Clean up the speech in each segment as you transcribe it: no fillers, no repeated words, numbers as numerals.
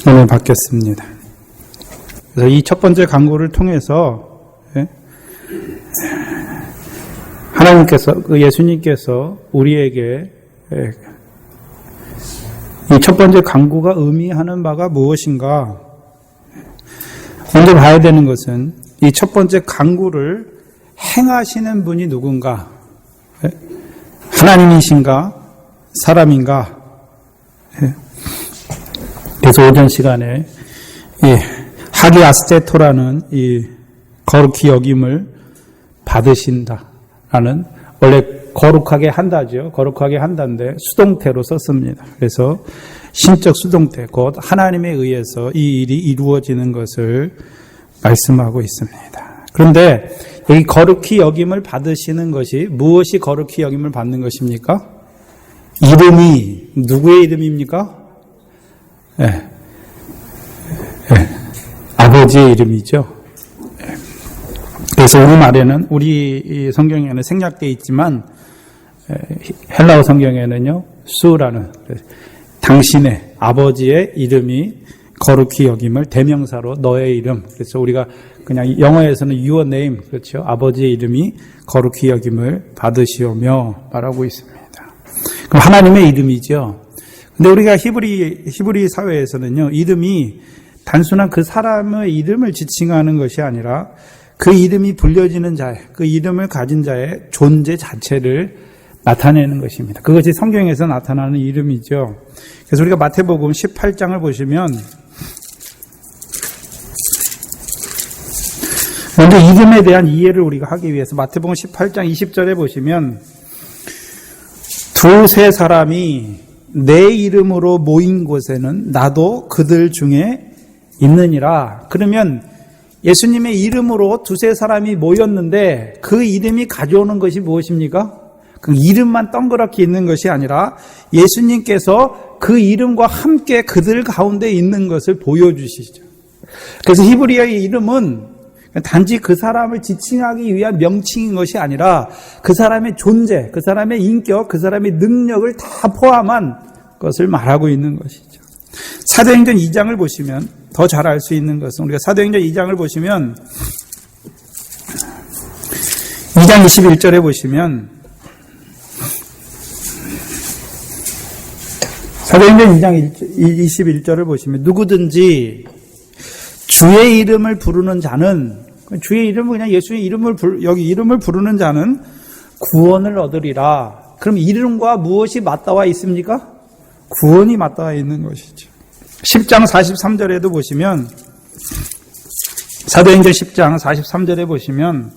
오늘 받겠습니다. 그래서 이 첫 번째 강구를 통해서 하나님께서, 예수님께서 우리에게 이 첫 번째 강구가 의미하는 바가 무엇인가? 먼저 봐야 되는 것은 이 첫 번째 강구를 행하시는 분이 누군가? 하나님이신가? 사람인가? 그래서 오전 시간에 하기아스테토라는 이 거룩히 여김을 받으신다라는, 원래 거룩하게 한다죠. 거룩하게 한다인데 수동태로 썼습니다. 그래서 신적 수동태, 곧 하나님에 의해서 이 일이 이루어지는 것을 말씀하고 있습니다. 그런데 여기 거룩히 여김을 받으시는 것이, 무엇이 거룩히 여김을 받는 것입니까? 이름이 누구의 이름입니까? 아버지의 이름이죠. 그래서 우리말에는, 우리 성경에는 생략되어 있지만 헬라어 성경에는요, 수라는, 당신의 아버지의 이름이 거룩히 여김을 대명사로 너의 이름, 그래서 우리가 그냥 영어에서는 your name, 그렇죠, 아버지의 이름이 거룩히 여김을 받으시오며 말하고 있습니다. 그럼 하나님의 이름이죠. 근데 우리가 히브리 사회에서는요, 이름이 단순한 그 사람의 이름을 지칭하는 것이 아니라 그 이름이 불려지는 자의, 그 이름을 가진 자의 존재 자체를 나타내는 것입니다. 그것이 성경에서 나타나는 이름이죠. 그래서 우리가 마태복음 18장을 보시면, 먼저 이름에 대한 이해를 우리가 하기 위해서 마태복음 18장 20절에 보시면, 두세 사람이 내 이름으로 모인 곳에는 나도 그들 중에 있느니라. 그러면 예수님의 이름으로 두세 사람이 모였는데 그 이름이 가져오는 것이 무엇입니까? 그 이름만 동그랗게 있는 것이 아니라 예수님께서 그 이름과 함께 그들 가운데 있는 것을 보여주시죠. 그래서 히브리어의 이름은 단지 그 사람을 지칭하기 위한 명칭인 것이 아니라 그 사람의 존재, 그 사람의 인격, 그 사람의 능력을 다 포함한 것을 말하고 있는 것이죠. 사도행전 2장을 보시면 더 잘 알 수 있는 것은, 우리가 사도행전 2장을 보시면 2장 21절에 보시면, 사도행전 2장 21절을 보시면, 누구든지 주의 이름을 부르는 자는, 주의 이름은 그냥 예수의 이름을 여기 이름을 부르는 자는 구원을 얻으리라. 그럼 이름과 무엇이 맞닿아 있습니까? 구원이 맞닿아 있는 것이죠. 10장 43절에도 보시면, 사도행전 10장 43절에 보시면,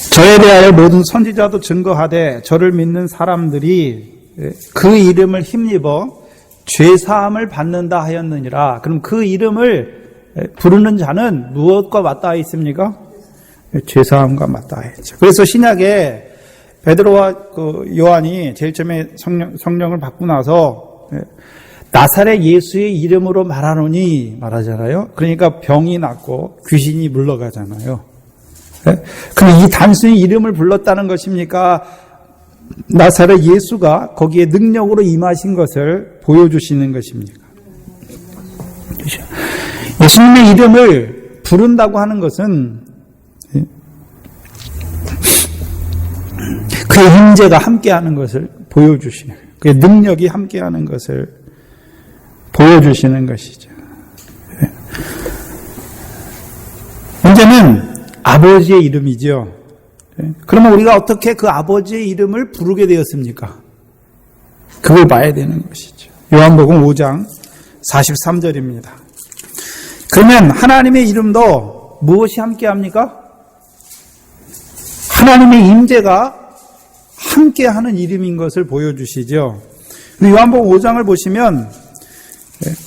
저에 대하여 모든 선지자도 증거하되 저를 믿는 사람들이 그 이름을 힘입어 죄사함을 받는다 하였느니라. 그럼 그 이름을 부르는 자는 무엇과 맞닿아 있습니까? 죄사함과 맞닿아 있죠. 그래서 신약에 베드로와 요한이 제일 처음에 성령을 받고 나서 나사렛 예수의 이름으로 말하노니 말하잖아요. 그러니까 병이 낫고 귀신이 물러가잖아요. 그럼 이 단순히 이름을 불렀다는 것입니까? 나사렛 예수가 거기에 능력으로 임하신 것을 보여주시는 것입니까? 예수님의 이름을 부른다고 하는 것은 그의 임재가 함께하는 것을 보여주시는, 그의 능력이 함께하는 것을 보여주시는 것이죠. 문제는 아버지의 이름이죠. 그러면 우리가 어떻게 그 아버지의 이름을 부르게 되었습니까? 그걸 봐야 되는 것이죠. 요한복음 5장 43절입니다. 그러면 하나님의 이름도 무엇이 함께합니까? 하나님의 임재가 함께하는 이름인 것을 보여주시죠. 요한복음 5장을 보시면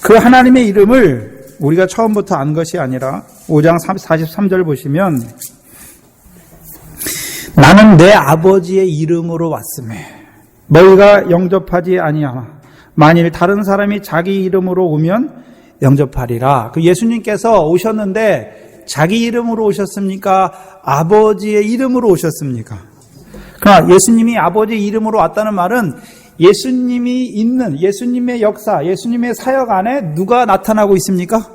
그 하나님의 이름을 우리가 처음부터 안 것이 아니라 5장 43절 보시면, 나는 내 아버지의 이름으로 왔음에 너희가 영접하지 아니하나 만일 다른 사람이 자기 이름으로 오면 영접하리라. 그 예수님께서 오셨는데 자기 이름으로 오셨습니까? 아버지의 이름으로 오셨습니까? 그러나 예수님이 아버지의 이름으로 왔다는 말은 예수님이 있는 예수님의 역사, 예수님의 사역 안에 누가 나타나고 있습니까?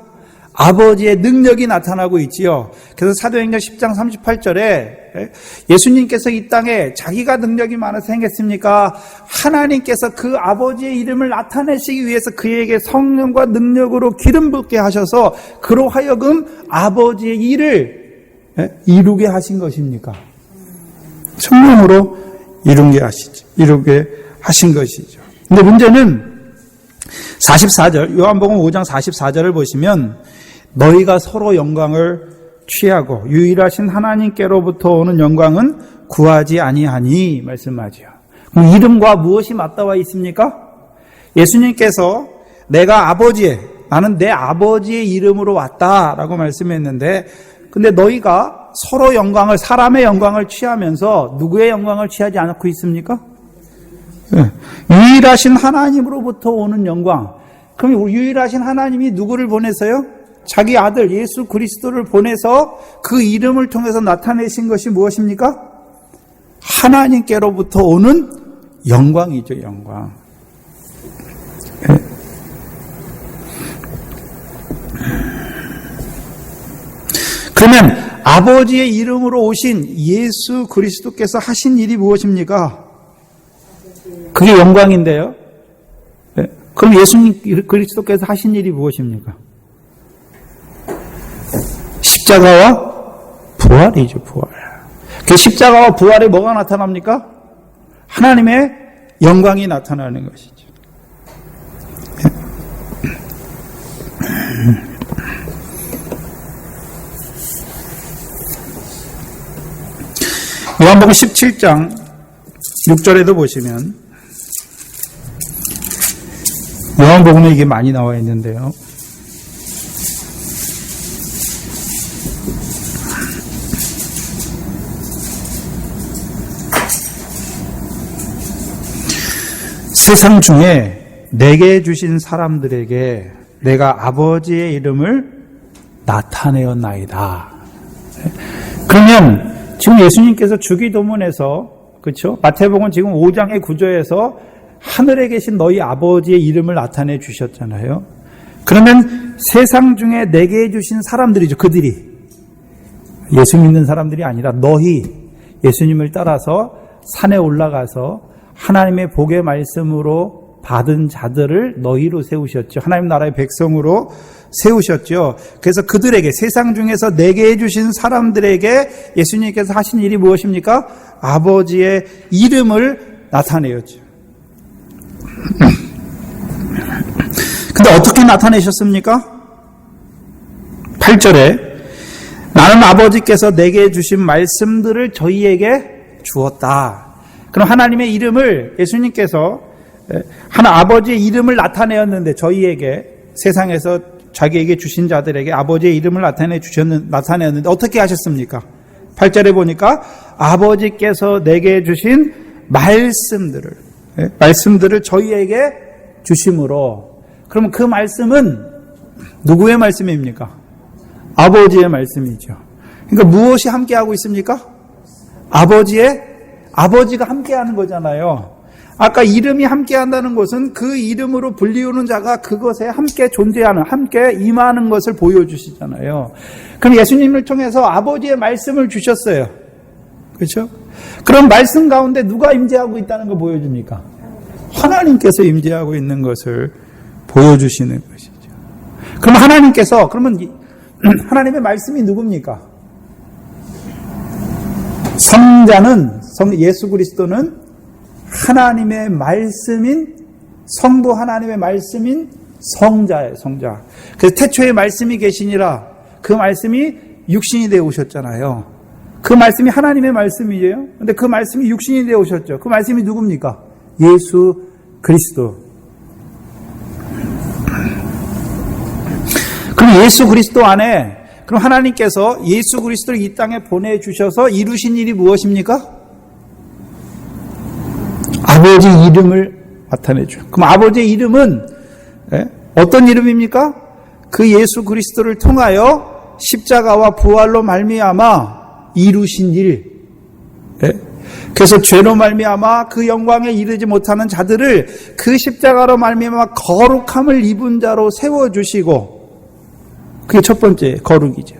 아버지의 능력이 나타나고 있지요. 그래서 사도행전 10장 38절에 예수님께서 이 땅에 자기가 능력이 많아서 행했습니까? 하나님께서 그 아버지의 이름을 나타내시기 위해서 그에게 성령과 능력으로 기름 붓게 하셔서 그로 하여금 아버지의 일을 이루게 하신 것입니까? 성령으로 이루게 하신 것이죠. 근데 문제는 44절, 요한복음 5장 44절을 보시면 너희가 서로 영광을 취하고 유일하신 하나님께로부터 오는 영광은 구하지 아니하니 말씀하지요. 그럼 이름과 무엇이 맞닿아 있습니까? 예수님께서 나는 내 아버지의 이름으로 왔다라고 말씀했는데, 근데 너희가 서로 사람의 영광을 취하면서 누구의 영광을 취하지 않고 있습니까? 유일하신 하나님으로부터 오는 영광. 그럼 유일하신 하나님이 누구를 보내서요? 자기 아들 예수 그리스도를 보내서 그 이름을 통해서 나타내신 것이 무엇입니까? 하나님께로부터 오는 영광이죠, 영광. 그러면 아버지의 이름으로 오신 예수 그리스도께서 하신 일이 무엇입니까? 그게 영광인데요. 그럼 예수님 그리스도께서 하신 일이 무엇입니까? 십자가와 부활이죠, 부활. 그 십자가와 부활에 뭐가 나타납니까? 하나님의 영광이 나타나는 것이죠. 요한복음 17장 6절에도 보시면 요한복음에 이게 많이 나와 있는데요. 세상 중에 내게 주신 사람들에게 내가 아버지의 이름을 나타내었나이다. 그러면 지금 예수님께서 주기도문에서, 그렇죠? 마태복음 지금 5장의 구조에서 하늘에 계신 너희 아버지의 이름을 나타내 주셨잖아요. 그러면 세상 중에 내게 주신 사람들이죠. 그들이 예수 믿는 사람들이 아니라 너희 예수님을 따라서 산에 올라가서 하나님의 복의 말씀으로 받은 자들을 너희로 세우셨죠. 하나님 나라의 백성으로 세우셨죠. 그래서 그들에게, 세상 중에서 내게 해주신 사람들에게 예수님께서 하신 일이 무엇입니까? 아버지의 이름을 나타내었죠. 근데 어떻게 나타내셨습니까? 8절에 나는 아버지께서 내게 주신 말씀들을 저희에게 주었다. 그럼 하나님의 이름을 예수님께서 아버지의 이름을 나타내었는데, 저희에게, 세상에서 자기에게 주신 자들에게 아버지의 이름을 나타내었는데 어떻게 하셨습니까? 8절에 보니까 아버지께서 내게 주신 말씀들을 저희에게 주심으로. 그러면 그 말씀은 누구의 말씀입니까? 아버지의 말씀이죠. 그러니까 무엇이 함께하고 있습니까? 아버지가 함께하는 거잖아요. 아까 이름이 함께한다는 것은 그 이름으로 불리우는 자가 그것에 함께 존재하는, 함께 임하는 것을 보여주시잖아요. 그럼 예수님을 통해서 아버지의 말씀을 주셨어요. 그렇죠? 그럼 말씀 가운데 누가 임재하고 있다는 걸 보여줍니까? 하나님께서 임재하고 있는 것을 보여주시는 것이죠. 그럼 그러면 하나님의 말씀이 누굽니까? 예수 그리스도는 하나님의 말씀인, 성부 하나님의 말씀인 성자예요, 성자. 그래서 태초에 말씀이 계시니라, 그 말씀이 육신이 되어 오셨잖아요. 그 말씀이 하나님의 말씀이에요. 근데 그 말씀이 육신이 되어 오셨죠. 그 말씀이 누굽니까? 예수 그리스도. 그럼 예수 그리스도 안에, 그럼 하나님께서 예수 그리스도를 이 땅에 보내주셔서 이루신 일이 무엇입니까? 아버지 이름을 나타내죠. 그럼 아버지의 이름은 어떤 이름입니까? 그 예수 그리스도를 통하여 십자가와 부활로 말미암아 이루신 일, 그래서 죄로 말미암아 그 영광에 이르지 못하는 자들을 그 십자가로 말미암아 거룩함을 입은 자로 세워주시고, 그게 첫 번째 거룩이죠.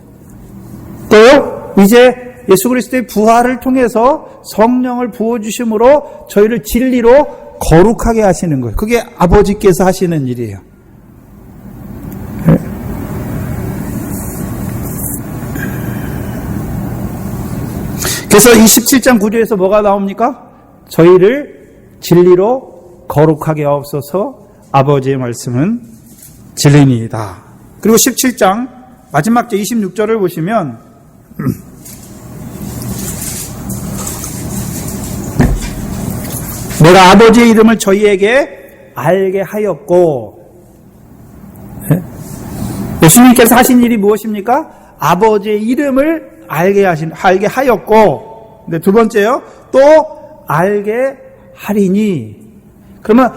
또 이제 예수 그리스도의 부활을 통해서 성령을 부어주심으로 저희를 진리로 거룩하게 하시는 거예요. 그게 아버지께서 하시는 일이에요. 그래서 이 17장 9절에서 뭐가 나옵니까? 저희를 진리로 거룩하게 하옵소서, 아버지의 말씀은 진리니이다. 그리고 17장 마지막 절 26절을 보시면 내가 아버지의 이름을 저희에게 알게 하였고, 예수님께서 하신 일이 무엇입니까? 아버지의 이름을 알게 하였고, 두 번째요, 또 알게 하리니. 그러면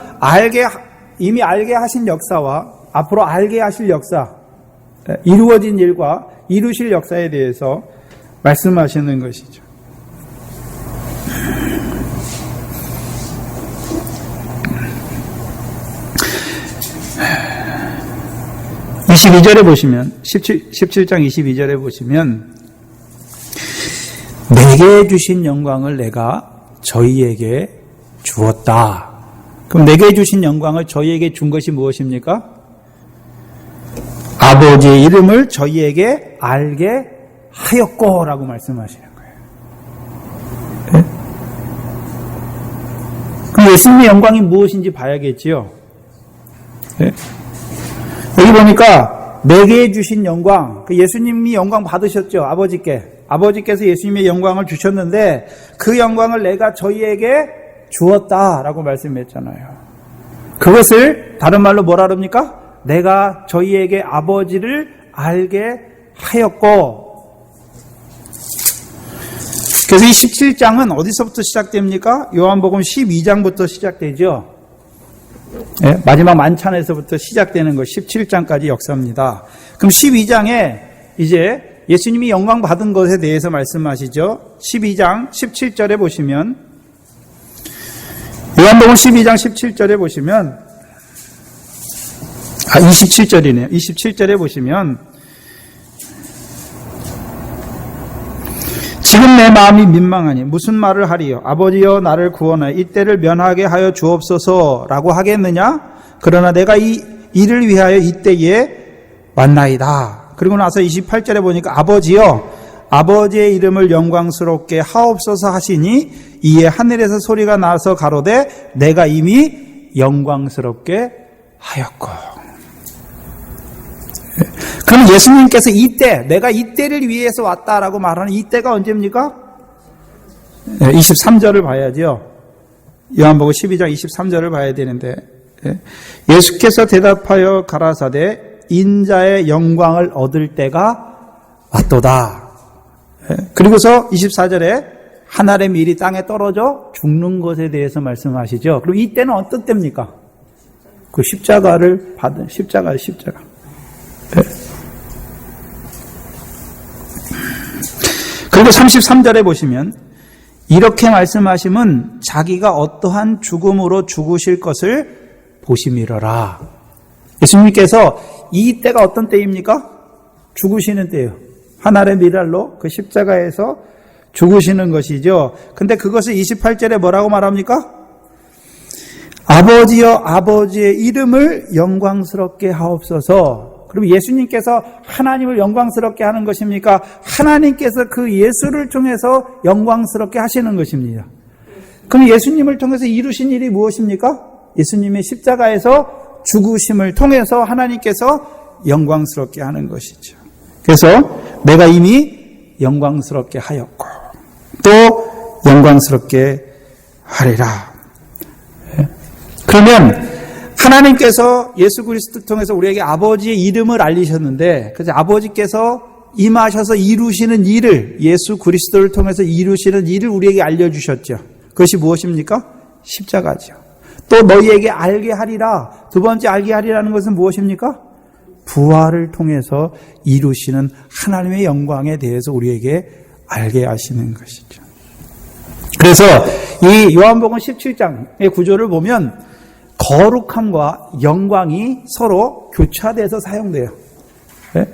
이미 알게 하신 역사와 앞으로 알게 하실 역사, 이루어진 일과 이루실 역사에 대해서 말씀하시는 것이죠. 22절에 보시면, 17장 22절에 보시면, 내게 주신 영광을 내가 저희에게 주었다. 그럼 내게 주신 영광을 저희에게 준 것이 무엇입니까? 아버지의 이름을 저희에게 알게 하였고 라고 말씀하시는 거예요. 네? 그럼 예수님의 영광이 무엇인지 봐야겠지요. 네? 여기 보니까 내게 주신 영광, 예수님이 영광 받으셨죠. 아버지께서 예수님의 영광을 주셨는데 그 영광을 내가 저희에게 주었다라고 말씀했잖아요. 그것을 다른 말로 뭐라 그럽니까? 내가 저희에게 아버지를 알게 하였고. 그래서 이 17장은 어디서부터 시작됩니까? 요한복음 12장부터 시작되죠. 네, 마지막 만찬에서부터 시작되는 것 17장까지 역사입니다. 그럼 12장에 이제 예수님이 영광 받은 것에 대해서 말씀하시죠. 12장 17절에 보시면, 요한복음 12장 17절에 보시면, 27절이네요. 27절에 보시면, 지금 내 마음이 민망하니 무슨 말을 하리요? 아버지여 나를 구원하여 이때를 면하게 하여 주옵소서라고 하겠느냐? 그러나 내가 이 일을 위하여 이때에 왔나이다. 그리고 나서 28절에 보니까 아버지여 아버지의 이름을 영광스럽게 하옵소서 하시니 이에 하늘에서 소리가 나서 가로되 내가 이미 영광스럽게 하였고. 그럼 예수님께서 이때, 내가 이때를 위해서 왔다라고 말하는 이때가 언제입니까? 23절을 봐야죠. 요한복음 12장 23절을 봐야 되는데, 예수께서 대답하여 가라사대 인자의 영광을 얻을 때가 왔도다. 그리고서 24절에 하늘의 밀이 땅에 떨어져 죽는 것에 대해서 말씀하시죠. 그럼 이때는 어떤 때입니까? 그 십자가를 받은 십자가. 그리고 33절에 보시면 이렇게 말씀하시면 자기가 어떠한 죽음으로 죽으실 것을 보심이러라. 예수님께서 이 때가 어떤 때입니까? 죽으시는 때예요. 하늘의 미랄로 그 십자가에서 죽으시는 것이죠. 근데 그것을 28절에 뭐라고 말합니까? 아버지여 아버지의 이름을 영광스럽게 하옵소서. 그럼 예수님께서 하나님을 영광스럽게 하는 것입니까? 하나님께서 그 예수를 통해서 영광스럽게 하시는 것입니다. 그럼 예수님을 통해서 이루신 일이 무엇입니까? 예수님의 십자가에서 죽으심을 통해서 하나님께서 영광스럽게 하는 것이죠. 그래서 내가 이미 영광스럽게 하였고 또 영광스럽게 하리라. 그러면 하나님께서 예수 그리스도 통해서 우리에게 아버지의 이름을 알리셨는데, 그래서 아버지께서 임하셔서 이루시는 일을, 예수 그리스도를 통해서 이루시는 일을 우리에게 알려주셨죠. 그것이 무엇입니까? 십자가죠. 또 너희에게 알게 하리라. 두 번째 알게 하리라는 것은 무엇입니까? 부활을 통해서 이루시는 하나님의 영광에 대해서 우리에게 알게 하시는 것이죠. 그래서 이 요한복음 17장의 구조를 보면 거룩함과 영광이 서로 교차돼서 사용돼요. 네?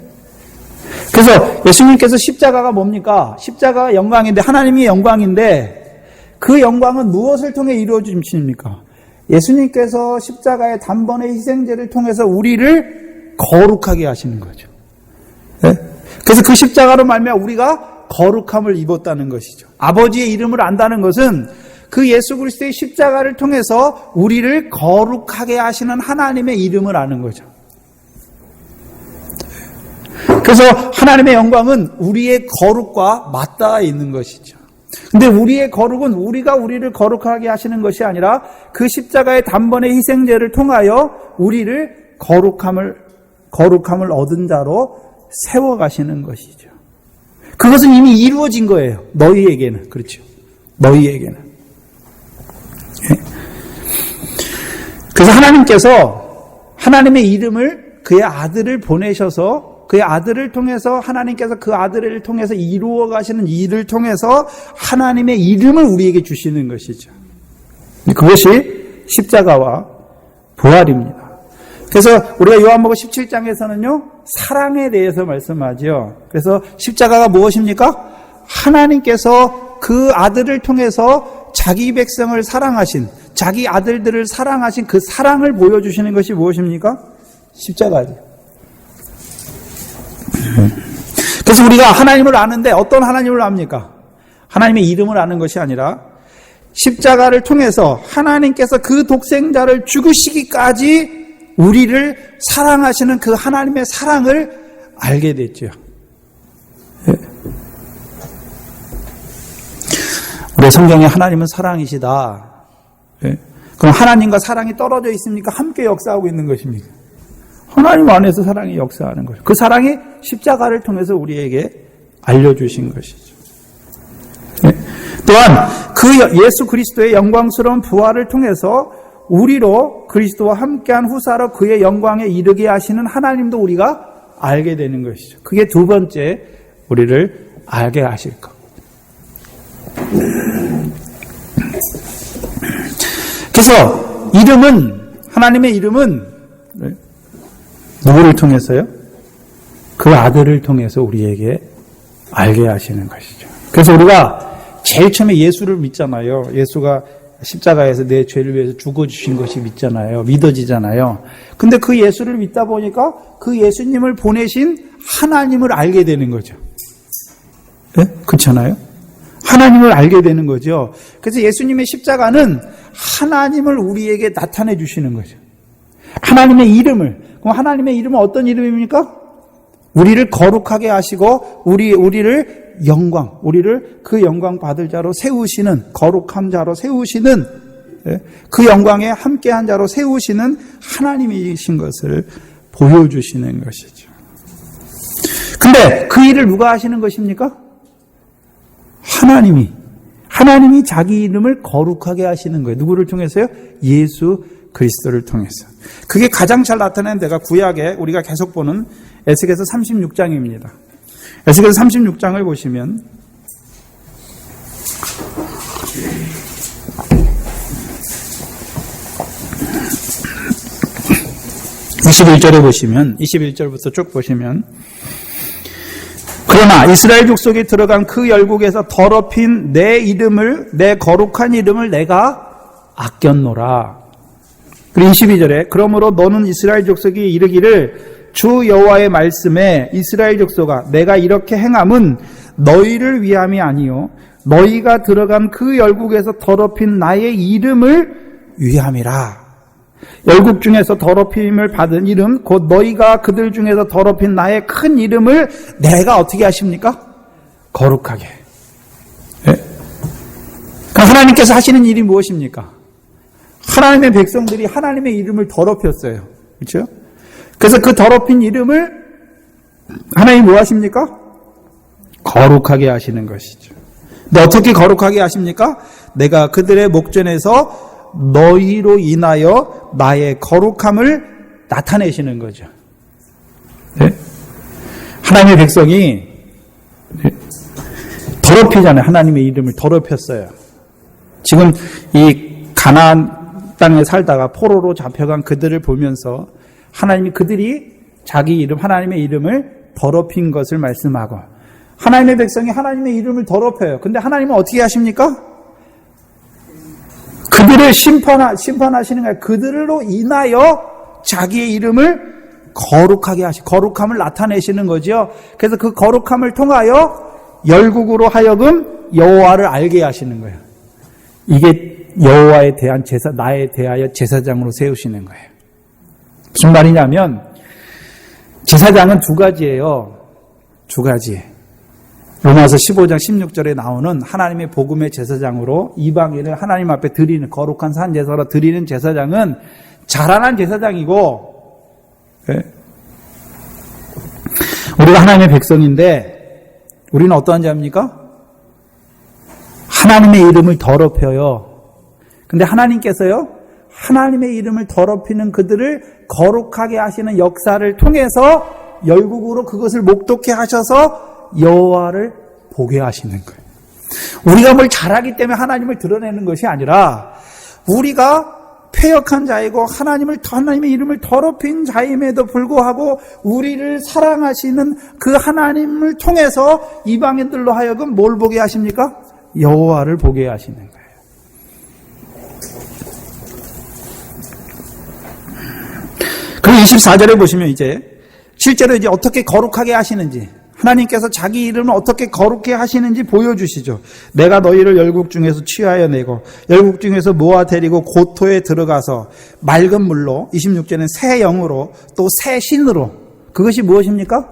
그래서 예수님께서 십자가가 뭡니까? 십자가가 영광인데, 하나님이 영광인데 그 영광은 무엇을 통해 이루어지십니까? 예수님께서 십자가의 단번의 희생제를 통해서 우리를 거룩하게 하시는 거죠. 네? 그래서 그 십자가로 말미암아 우리가 거룩함을 입었다는 것이죠. 아버지의 이름을 안다는 것은 그 예수 그리스도의 십자가를 통해서 우리를 거룩하게 하시는 하나님의 이름을 아는 거죠. 그래서 하나님의 영광은 우리의 거룩과 맞닿아 있는 것이죠. 근데 우리의 거룩은 우리가 우리를 거룩하게 하시는 것이 아니라 그 십자가의 단번의 희생제를 통하여 우리를 거룩함을 얻은 자로 세워가시는 것이죠. 그것은 이미 이루어진 거예요. 너희에게는. 그렇죠. 너희에게는. 그래서 하나님께서 하나님의 이름을 그의 아들을 보내셔서 그의 아들을 통해서 하나님께서 그 아들을 통해서 이루어 가시는 일을 통해서 하나님의 이름을 우리에게 주시는 것이죠. 그것이 십자가와 부활입니다. 그래서 우리가 요한복음 17장에서는요, 사랑에 대해서 말씀하죠. 그래서 십자가가 무엇입니까? 하나님께서 그 아들을 통해서 자기 백성을 사랑하신, 자기 아들들을 사랑하신 그 사랑을 보여주시는 것이 무엇입니까? 십자가죠. 그래서 우리가 하나님을 아는데 어떤 하나님을 압니까? 하나님의 이름을 아는 것이 아니라 십자가를 통해서 하나님께서 그 독생자를 죽으시기까지 우리를 사랑하시는 그 하나님의 사랑을 알게 됐죠. 우리 성경에 하나님은 사랑이시다. 그럼 하나님과 사랑이 떨어져 있습니까? 함께 역사하고 있는 것입니까? 하나님 안에서 사랑이 역사하는 거죠. 그 사랑이 십자가를 통해서 우리에게 알려주신 것이죠. 또한 그 예수 그리스도의 영광스러운 부활을 통해서 우리로 그리스도와 함께한 후사로 그의 영광에 이르게 하시는 하나님도 우리가 알게 되는 것이죠. 그게 두 번째 우리를 알게 하실 것. 그래서 하나님의 이름은 누구를 통해서요? 그 아들을 통해서 우리에게 알게 하시는 것이죠. 그래서 우리가 제일 처음에 예수를 믿잖아요. 예수가 십자가에서 내 죄를 위해서 죽어주신 것이 믿어지잖아요. 근데 그 예수를 믿다 보니까 그 예수님을 보내신 하나님을 알게 되는 거죠. 네? 그렇잖아요? 하나님을 알게 되는 거죠. 그래서 예수님의 십자가는 하나님을 우리에게 나타내 주시는 거죠. 하나님의 이름을. 그럼 하나님의 이름은 어떤 이름입니까? 우리를 거룩하게 하시고 우리를 그 영광 받을 자로 세우시는, 거룩한 자로 세우시는, 그 영광에 함께한 자로 세우시는 하나님이신 것을 보여주시는 것이죠. 근데 그 일을 누가 하시는 것입니까? 하나님이 자기 이름을 거룩하게 하시는 거예요. 누구를 통해서요? 예수 그리스도를 통해서. 그게 가장 잘 나타낸 데가 구약에 우리가 계속 보는 에스겔서 36장입니다. 에스겔서 36장을 보시면 21절에 보시면 21절부터 쭉 보시면 그러나 이스라엘 족속에 들어간 그 열국에서 더럽힌 내 거룩한 이름을 내가 아꼈노라. 그리고 22절에 그러므로 너는 이스라엘 족속이 이르기를 주 여호와의 말씀에 이스라엘 족속아 내가 이렇게 행함은 너희를 위함이 아니요 너희가 들어간 그 열국에서 더럽힌 나의 이름을 위함이라. 열국 중에서 더럽힘을 받은 이름 곧 너희가 그들 중에서 더럽힌 나의 큰 이름을 내가 어떻게 하십니까? 거룩하게. 네? 그러니까 하나님께서 하시는 일이 무엇입니까? 하나님의 백성들이 하나님의 이름을 더럽혔어요. 그렇죠? 그래서 그 더럽힌 이름을 하나님이 뭐 하십니까? 거룩하게 하시는 것이죠. 근데 어떻게 거룩하게 하십니까? 내가 그들의 목전에서 너희로 인하여 나의 거룩함을 나타내시는 거죠. 네? 하나님의 백성이 더럽히잖아요. 하나님의 이름을 더럽혔어요. 지금 이 가나안 땅에 살다가 포로로 잡혀간 그들을 보면서 하나님이 그들이 자기 이름, 하나님의 이름을 더럽힌 것을 말씀하고, 하나님의 백성이 하나님의 이름을 더럽혀요. 근데 하나님은 어떻게 하십니까? 그들을 심판하시는 거예요. 그들로 인하여 자기의 이름을 거룩하게 거룩함을 나타내시는 거죠. 그래서 그 거룩함을 통하여 열국으로 하여금 여호와를 알게 하시는 거예요. 이게 여호와에 대한 제사, 나에 대하여 제사장으로 세우시는 거예요. 무슨 말이냐면 제사장은 두 가지예요. 두 가지. 로마서 15장 16절에 나오는 하나님의 복음의 제사장으로 이방인을 하나님 앞에 드리는 거룩한 산 제사로 드리는 제사장은 자라난 제사장이고, 우리가 하나님의 백성인데 우리는 어떠한 자입니까? 하나님의 이름을 더럽혀요. 근데 하나님께서요, 하나님의 이름을 더럽히는 그들을 거룩하게 하시는 역사를 통해서 열국으로 그것을 목독케 하셔서 여호와를 보게 하시는 거예요. 우리가 뭘 잘하기 때문에 하나님을 드러내는 것이 아니라 우리가 패역한 자이고 하나님의 이름을 더럽힌 자임에도 불구하고 우리를 사랑하시는 그 하나님을 통해서 이방인들로 하여금 뭘 보게 하십니까? 여호와를 보게 하시는 거예요. 그리고 24절에 보시면 이제 실제로 이제 어떻게 거룩하게 하시는지, 하나님께서 자기 이름을 어떻게 거룩해 하시는지 보여주시죠. 내가 너희를 열국 중에서 취하여 내고 열국 중에서 모아 데리고 고토에 들어가서 맑은 물로, 26절에는 새 영으로 또 새 신으로, 그것이 무엇입니까?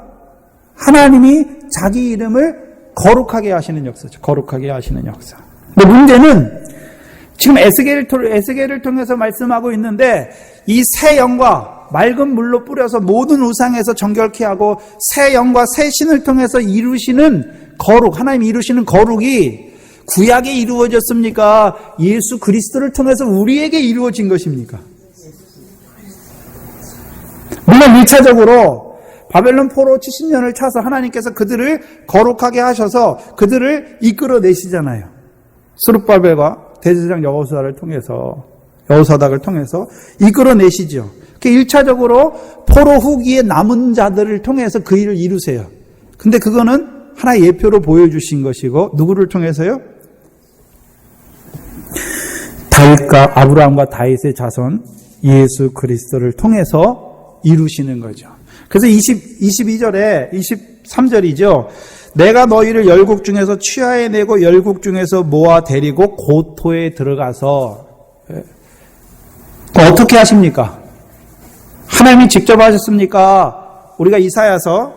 하나님이 자기 이름을 거룩하게 하시는 역사죠. 거룩하게 하시는 역사. 근데 문제는 지금 에스겔을 통해서 말씀하고 있는데 이 새 영과 맑은 물로 뿌려서 모든 우상에서 정결케 하고 새 영과 새 신을 통해서 이루시는 거룩, 하나님이 이루시는 거룩이 구약에 이루어졌습니까? 예수 그리스도를 통해서 우리에게 이루어진 것입니까? 물론 1차적으로 바벨론 포로 70년을 차서 하나님께서 그들을 거룩하게 하셔서 그들을 이끌어내시잖아요. 스룹바벨과 대제사장 여호사닥을 통해서 이끌어내시죠. 1차적으로 포로 후기에 남은 자들을 통해서 그 일을 이루세요. 근데 그거는 하나의 예표로 보여주신 것이고, 누구를 통해서요? 다윗과 아브라함과 다윗의 자손 예수 그리스도를 통해서 이루시는 거죠. 그래서 22절에 23절이죠. 내가 너희를 열국 중에서 취하여 내고 열국 중에서 모아 데리고 고토에 들어가서, 어떻게 하십니까? 하나님이 직접 하셨습니까? 우리가 이사야서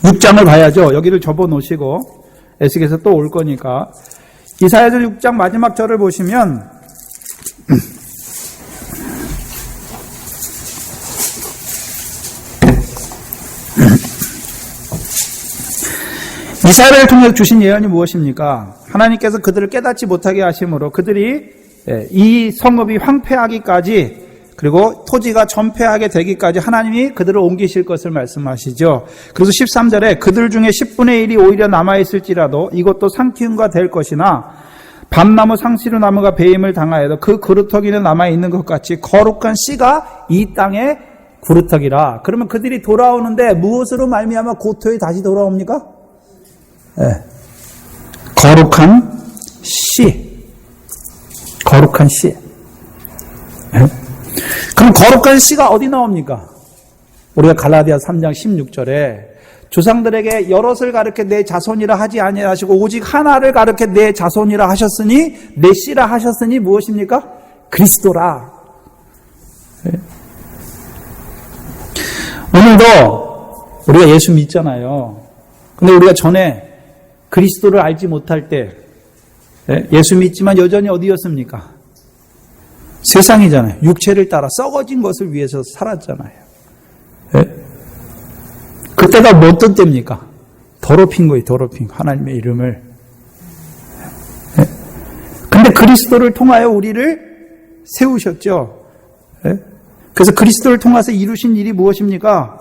6장을 봐야죠. 여기를 접어 놓으시고 에스겔에서 또 올 거니까 이사야서 6장 마지막 절을 보시면 이사야를 통해 주신 예언이 무엇입니까? 하나님께서 그들을 깨닫지 못하게 하심으로 그들이 이 성읍이 황폐하기까지, 그리고 토지가 전폐하게 되기까지 하나님이 그들을 옮기실 것을 말씀하시죠. 그래서 13절에 그들 중에 10분의 1이 오히려 남아있을지라도 이것도 상키움과 될 것이나 밤나무 상시루나무가 배임을 당하여도 그 그루터기는 남아있는 것 같이 거룩한 씨가 이 땅에 그루터기라. 그러면 그들이 돌아오는데 무엇으로 말미암아 고토에 다시 돌아옵니까? 거룩한 씨. 거룩한 씨. 그럼 거룩한 씨가 어디 나옵니까? 우리가 갈라디아 3장 16절에 조상들에게 여럿을 가르쳐 내 자손이라 하지 아니하시고 오직 하나를 가르쳐 내 자손이라 하셨으니, 내 씨라 하셨으니 무엇입니까? 그리스도라. 오늘도 우리가 예수 믿잖아요. 근데 우리가 전에 그리스도를 알지 못할 때 예수 믿지만 여전히 어디였습니까? 세상이잖아요. 육체를 따라 썩어진 것을 위해서 살았잖아요. 그때가 뭐 어떤 때입니까? 더럽힌 거예요. 더럽힌 거. 하나님의 이름을. 근데 그리스도를 통하여 우리를 세우셨죠. 그래서 그리스도를 통해서 이루신 일이 무엇입니까?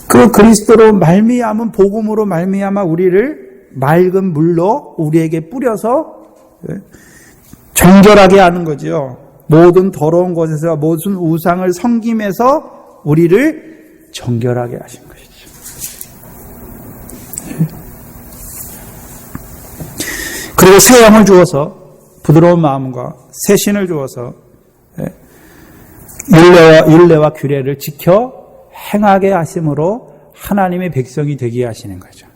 그 그리스도로 말미암은 복음으로 말미암아 우리를 맑은 물로 우리에게 뿌려서 정결하게 하는 거지요. 모든 더러운 것에서 모든 우상을 섬김에서 우리를 정결하게 하신 것이죠. 그리고 새 영을 주어서 부드러운 마음과 새 신을 주어서 율례와 규례를 지켜 행하게 하심으로 하나님의 백성이 되게 하시는 거죠.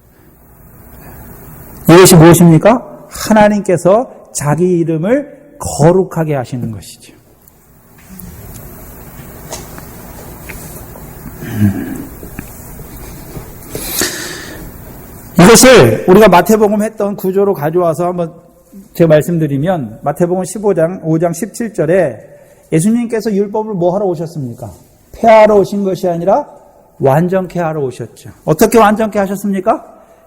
이것이 무엇입니까? 하나님께서 자기 이름을 거룩하게 하시는 것이죠. 이것을 우리가 마태복음 했던 구조로 가져와서 한번 제가 말씀드리면 마태복음 15장 5장 17절에 예수님께서 율법을 뭐 하러 오셨습니까? 폐하러 오신 것이 아니라 완전케 하러 오셨죠. 어떻게 완전케 하셨습니까?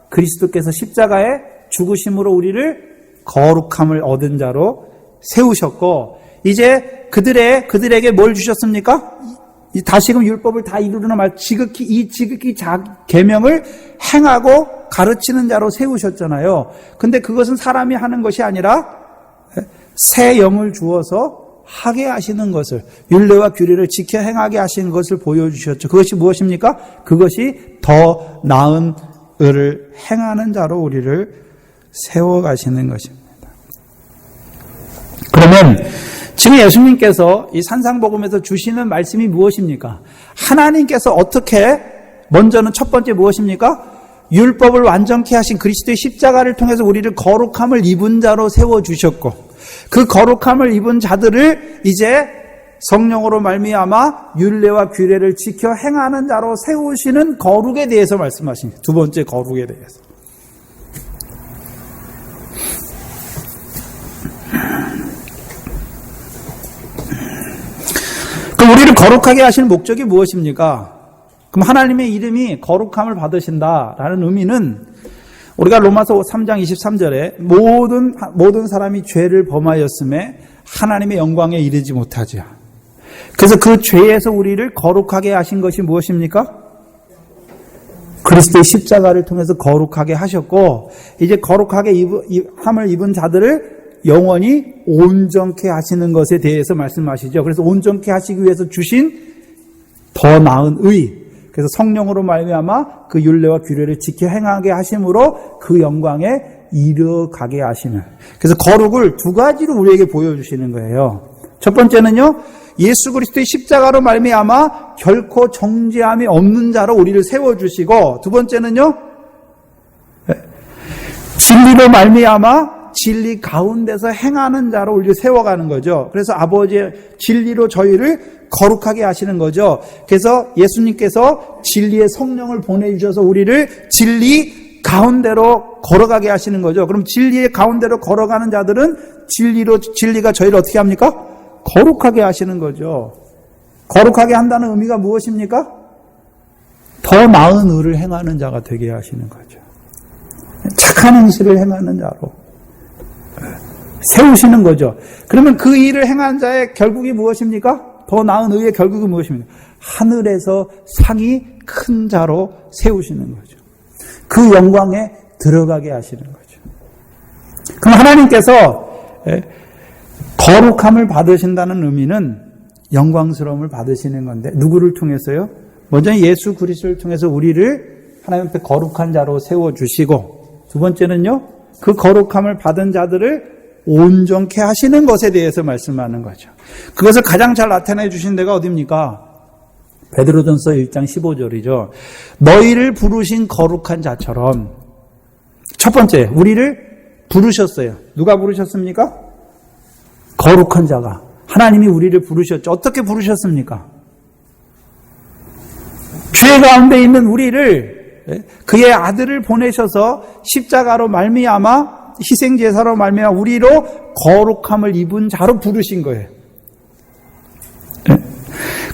그리스도께서 십자가에 죽으심으로 우리를 거룩함을 얻은 자로 세우셨고, 이제 그들에게 뭘 주셨습니까? 다시금 율법을 다 이루는 말, 지극히 계명을 행하고 가르치는 자로 세우셨잖아요. 근데 그것은 사람이 하는 것이 아니라 새 영을 주어서 하게 하시는 것을, 율례와 규례를 지켜 행하게 하시는 것을 보여주셨죠. 그것이 무엇입니까? 그것이 더 나은 을을 행하는 자로 우리를 세워가시는 것입니다. 그러면 지금 예수님께서 이 산상복음에서 주시는 말씀이 무엇입니까? 하나님께서 어떻게, 먼저는 첫 번째 무엇입니까? 율법을 완전케 하신 그리스도의 십자가를 통해서 우리를 거룩함을 입은 자로 세워주셨고, 그 거룩함을 입은 자들을 이제 성령으로 말미암아 율례와 규례를 지켜 행하는 자로 세우시는 거룩에 대해서 말씀하십니다. 두 번째 거룩에 대해서. 그럼 우리를 거룩하게 하시는 목적이 무엇입니까? 그럼 하나님의 이름이 거룩함을 받으신다라는 의미는 우리가 로마서 3장 23절에 모든 사람이 죄를 범하였음에 하나님의 영광에 이르지 못하죠. 그래서 그 죄에서 우리를 거룩하게 하신 것이 무엇입니까? 그리스도의 십자가를 통해서 거룩하게 하셨고, 이제 거룩하게 함을 입은 자들을 영원히 온전케 하시는 것에 대해서 말씀하시죠. 그래서 온전케 하시기 위해서 주신 더 나은 의, 그래서 성령으로 말미암아 그 율례와 규례를 지켜 행하게 하심으로 그 영광에 이르가게 하시는. 그래서 거룩을 두 가지로 우리에게 보여주시는 거예요. 첫 번째는요, 예수 그리스도의 십자가로 말미암아 결코 정죄함이 없는 자로 우리를 세워주시고, 두 번째는요, 진리로 말미암아 진리 가운데서 행하는 자로 우리를 세워가는 거죠. 그래서 아버지의 진리로 저희를 거룩하게 하시는 거죠. 그래서 예수님께서 진리의 성령을 보내주셔서 우리를 진리 가운데로 걸어가게 하시는 거죠. 그럼 진리의 가운데로 걸어가는 자들은 진리가 저희를 어떻게 합니까? 거룩하게 하시는 거죠. 거룩하게 한다는 의미가 무엇입니까? 더 나은 의를 행하는 자가 되게 하시는 거죠. 착한 행실을 행하는 자로 세우시는 거죠. 그러면 그 일을 행한 자의 결국이 무엇입니까? 더 나은 의의 결국이 무엇입니까? 하늘에서 상이 큰 자로 세우시는 거죠. 그 영광에 들어가게 하시는 거죠. 그럼 하나님께서 거룩함을 받으신다는 의미는 영광스러움을 받으시는 건데, 누구를 통해서요? 먼저 예수 그리스도를 통해서 우리를 하나님 앞에 거룩한 자로 세워주시고, 두 번째는요, 그 거룩함을 받은 자들을 온전케 하시는 것에 대해서 말씀하는 거죠. 그것을 가장 잘 나타내 주신 데가 어디입니까? 베드로전서 1장 15절이죠. 너희를 부르신 거룩한 자처럼. 첫 번째, 우리를 부르셨어요. 누가 부르셨습니까? 거룩한 자가. 하나님이 우리를 부르셨죠. 어떻게 부르셨습니까? 죄 가운데 있는 우리를, 그의 아들을 보내셔서 십자가로 말미암아 희생제사로 말미암아 우리로 거룩함을 입은 자로 부르신 거예요.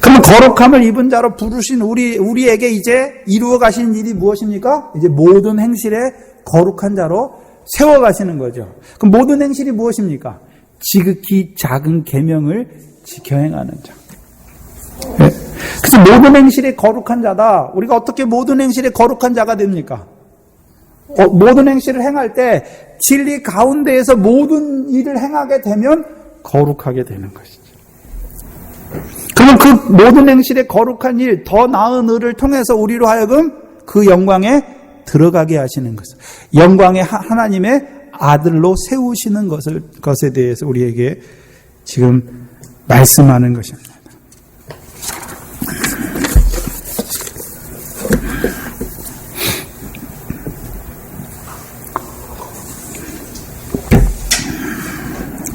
그러면 거룩함을 입은 자로 부르신 우리에게 이제 이루어 가시는 일이 무엇입니까? 이제 모든 행실에 거룩한 자로 세워 가시는 거죠. 그럼 모든 행실이 무엇입니까? 지극히 작은 계명을 지켜 행하는 자. 그래서 모든 행실에 거룩한 자다. 우리가 어떻게 모든 행실에 거룩한 자가 됩니까? 모든 행실을 행할 때 진리 가운데에서 모든 일을 행하게 되면 거룩하게 되는 것이죠. 그러면 그 모든 행실의 거룩한 일, 더 나은 일을 통해서 우리로 하여금 그 영광에 들어가게 하시는 것을, 영광의 하나님의 아들로 세우시는 것에 대해서 우리에게 지금 말씀하는 것입니다.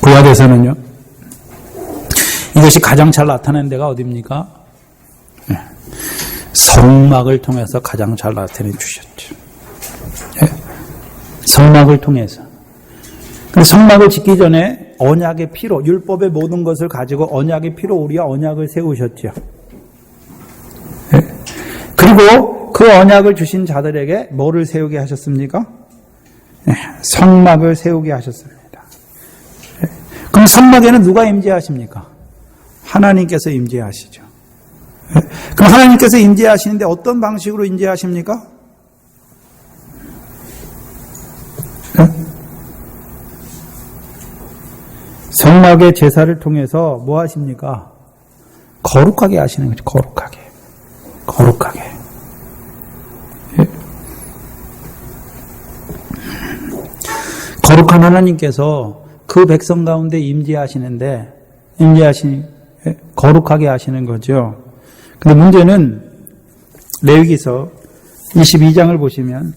구약에서는요, 이것이 가장 잘 나타낸 데가 어디입니까? 성막을 통해서 가장 잘 나타내 주셨죠. 성막을 통해서. 성막을 짓기 전에 언약의 피로, 율법의 모든 것을 가지고 언약의 피로 우리와 언약을 세우셨죠. 그리고 그 언약을 주신 자들에게 뭐를 세우게 하셨습니까? 성막을 세우게 하셨습니다. 그럼 성막에는 누가 임재하십니까? 하나님께서 임재하시죠. 그럼 하나님께서 임재하시는데 어떤 방식으로 임재하십니까? 성막의 제사를 통해서 뭐 하십니까? 거룩하게 하시는 거죠. 거룩하게. 거룩한 하나님께서 그 백성 가운데 거룩하게 하시는 거죠. 근데 문제는 레위기서 22장을 보시면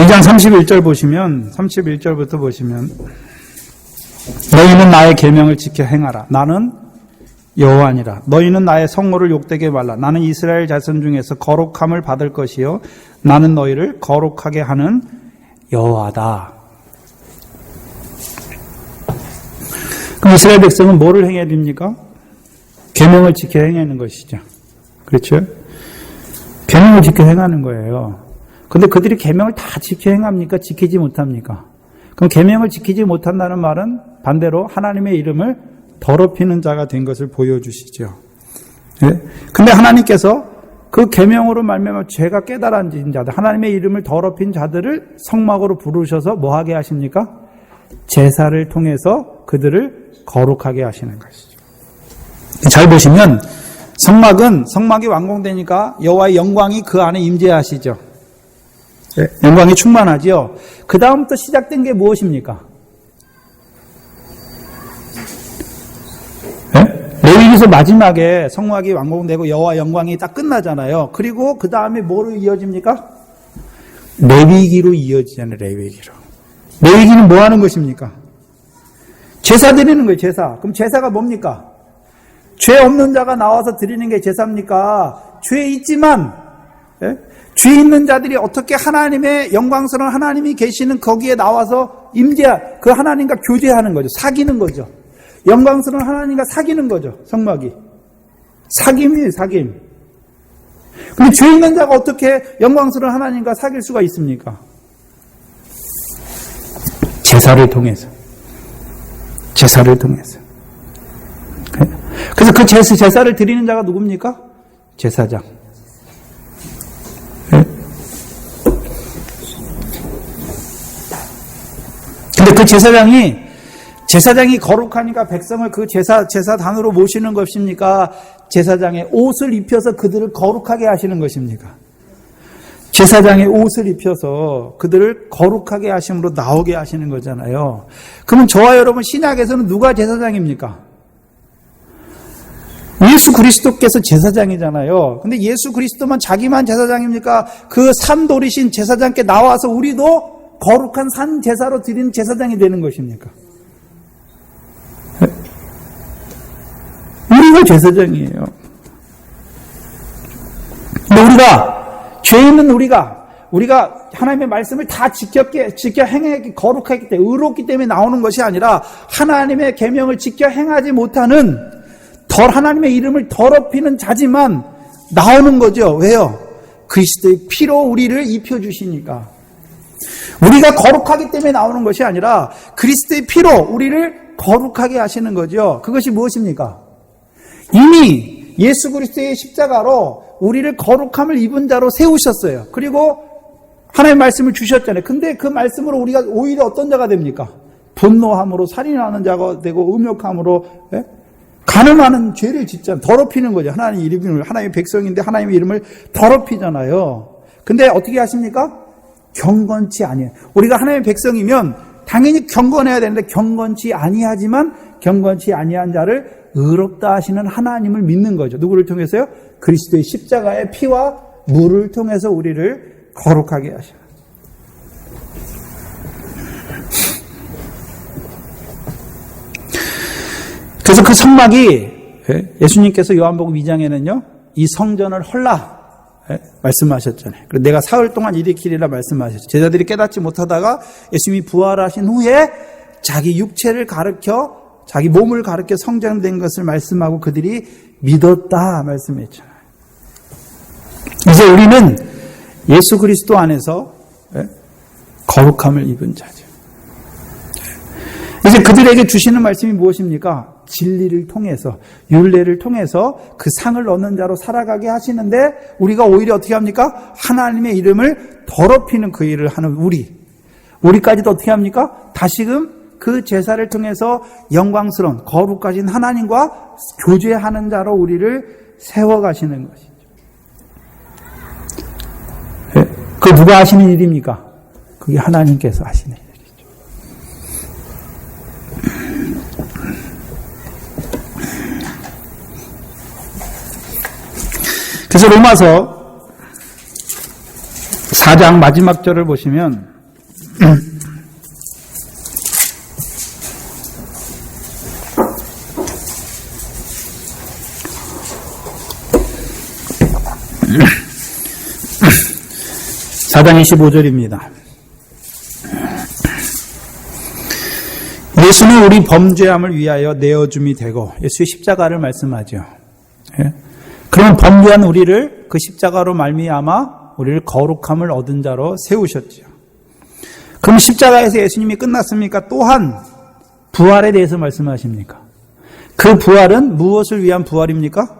장 31절 보시면 31절부터 보시면 너희는 나의 계명을 지켜 행하라. 나는 여호와니라. 너희는 나의 성모를 욕되게 말라. 나는 이스라엘 자손 중에서 거룩함을 받을 것이요 나는 너희를 거룩하게 하는 여호와다. 그럼 이스라엘 백성은 뭐를 행해야 됩니까? 계명을 지켜 행하는 것이죠. 그렇죠? 계명을 지켜 행하는 거예요. 근데 그들이 계명을 다 지켜 행합니까? 지키지 못합니까? 그럼 계명을 지키지 못한다는 말은 반대로 하나님의 이름을 더럽히는 자가 된 것을 보여주시죠. 예? 근데 하나님께서 그 계명으로 말미암아 죄가 깨달아진 자들, 하나님의 이름을 더럽힌 자들을 성막으로 부르셔서 뭐 하게 하십니까? 제사를 통해서 그들을 거룩하게 하시는 것이죠. 잘 보시면 성막이 완공되니까 여호와의 영광이 그 안에 임재하시죠. 영광이 충만하지요. 그 다음부터 시작된 게 무엇입니까? 레위기서 마지막에 성막이 완공되고 여호와 영광이 딱 끝나잖아요. 그리고 그 다음에 뭐로 이어집니까? 레위기로 이어지잖아요. 레위기로. 레위기는 뭐 하는 것입니까? 제사 드리는 거예요. 제사. 그럼 제사가 뭡니까? 죄 없는 자가 나와서 드리는 게 제사입니까? 죄 있지만 죄 있는 자들이 어떻게 하나님의 영광스러운 하나님이 계시는 거기에 나와서 그 하나님과 교제하는 거죠. 사귀는 거죠. 영광스러운 하나님과 사귀는 거죠. 성막이. 사귐이에요. 사귐. 근데 죄 있는 자가 어떻게 영광스러운 하나님과 사귈 수가 있습니까? 제사를 통해서. 그래서 그 제사를 드리는 자가 누굽니까? 제사장. 근데 그 제사장이 거룩하니까 백성을 그 제사단으로 모시는 것입니까? 제사장의 옷을 입혀서 그들을 거룩하게 하시는 것입니까? 제사장의 옷을 입혀서 그들을 거룩하게 하심으로 나오게 하시는 거잖아요. 그러면 저와 여러분 신약에서는 누가 제사장입니까? 예수 그리스도께서 제사장이잖아요. 근데 예수 그리스도만 자기만 제사장입니까? 그 산돌이신 제사장께 나와서 우리도 거룩한 산 제사로 드리는 제사장이 되는 것입니까? 우리가 제사장이에요. 근데 우리가 죄 있는 우리가 하나님의 말씀을 다 지켜 행하기 거룩하기 때문에 의롭기 때문에 나오는 것이 아니라 하나님의 계명을 지켜 행하지 못하는 더 하나님의 이름을 더럽히는 자지만 나오는 거죠. 왜요? 그리스도의 피로 우리를 입혀주시니까. 우리가 거룩하기 때문에 나오는 것이 아니라 그리스도의 피로 우리를 거룩하게 하시는 거죠. 그것이 무엇입니까? 이미 예수 그리스도의 십자가로 우리를 거룩함을 입은 자로 세우셨어요. 그리고 하나님의 말씀을 주셨잖아요. 근데 그 말씀으로 우리가 오히려 어떤 자가 됩니까? 분노함으로 살인하는 자가 되고 음욕함으로 가늠하는 죄를 짓잖아요. 더럽히는 거죠. 하나님의 이름을, 하나님의 백성인데 하나님의 이름을 더럽히잖아요. 근데 어떻게 하십니까? 경건치 아니에요. 우리가 하나님의 백성이면 당연히 경건해야 되는데 경건치 아니하지만 경건치 아니한 자를 의롭다 하시는 하나님을 믿는 거죠. 누구를 통해서요? 그리스도의 십자가의 피와 물을 통해서 우리를 거룩하게 하셔요. 그래서 그 성막이 예수님께서 요한복음 2장에는요. 이 성전을 헐라 말씀하셨잖아요. 그래서 내가 사흘 동안 일으키리라 말씀하셨죠. 제자들이 깨닫지 못하다가 예수님이 부활하신 후에 자기 육체를 가르쳐 자기 몸을 가르쳐 성장된 것을 말씀하고 그들이 믿었다 말씀했잖아요. 이제 우리는 예수 그리스도 안에서 거룩함을 입은 자죠. 이제 그들에게 주시는 말씀이 무엇입니까? 진리를 통해서, 율례를 통해서 그 상을 얻는 자로 살아가게 하시는데 우리가 오히려 어떻게 합니까? 하나님의 이름을 더럽히는 그 일을 하는 우리까지도 어떻게 합니까? 다시금 그 제사를 통해서 영광스러운 거룩하신 하나님과 교제하는 자로 우리를 세워가시는 것이죠. 그 누가 하시는 일입니까? 그게 하나님께서 하시는 일이죠. 그래서 로마서 4장 마지막 절을 보시면 (4장 25절입니다) 예수는 우리 범죄함을 위하여 내어줌이 되고 예수의 십자가를 말씀하죠. 그러면 범죄한 우리를 그 십자가로 말미암아 우리를 거룩함을 얻은 자로 세우셨죠. 그럼 십자가에서 예수님이 끝났습니까? 또한 부활에 대해서 말씀하십니까? 그 부활은 무엇을 위한 부활입니까?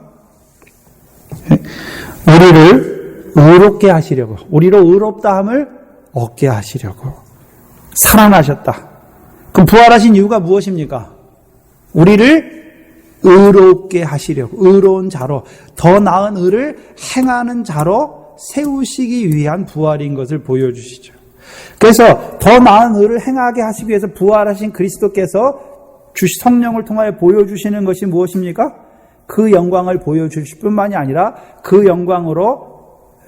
우리를 의롭게 하시려고, 우리로 의롭다함을 얻게 하시려고 살아나셨다. 그럼 부활하신 이유가 무엇입니까? 우리를 의롭게 하시려고, 의로운 자로, 더 나은 의를 행하는 자로 세우시기 위한 부활인 것을 보여주시죠. 그래서 더 나은 의를 행하게 하시기 위해서 부활하신 그리스도께서 성령을 통하여 보여주시는 것이 무엇입니까? 그 영광을 보여주실 뿐만이 아니라 그 영광으로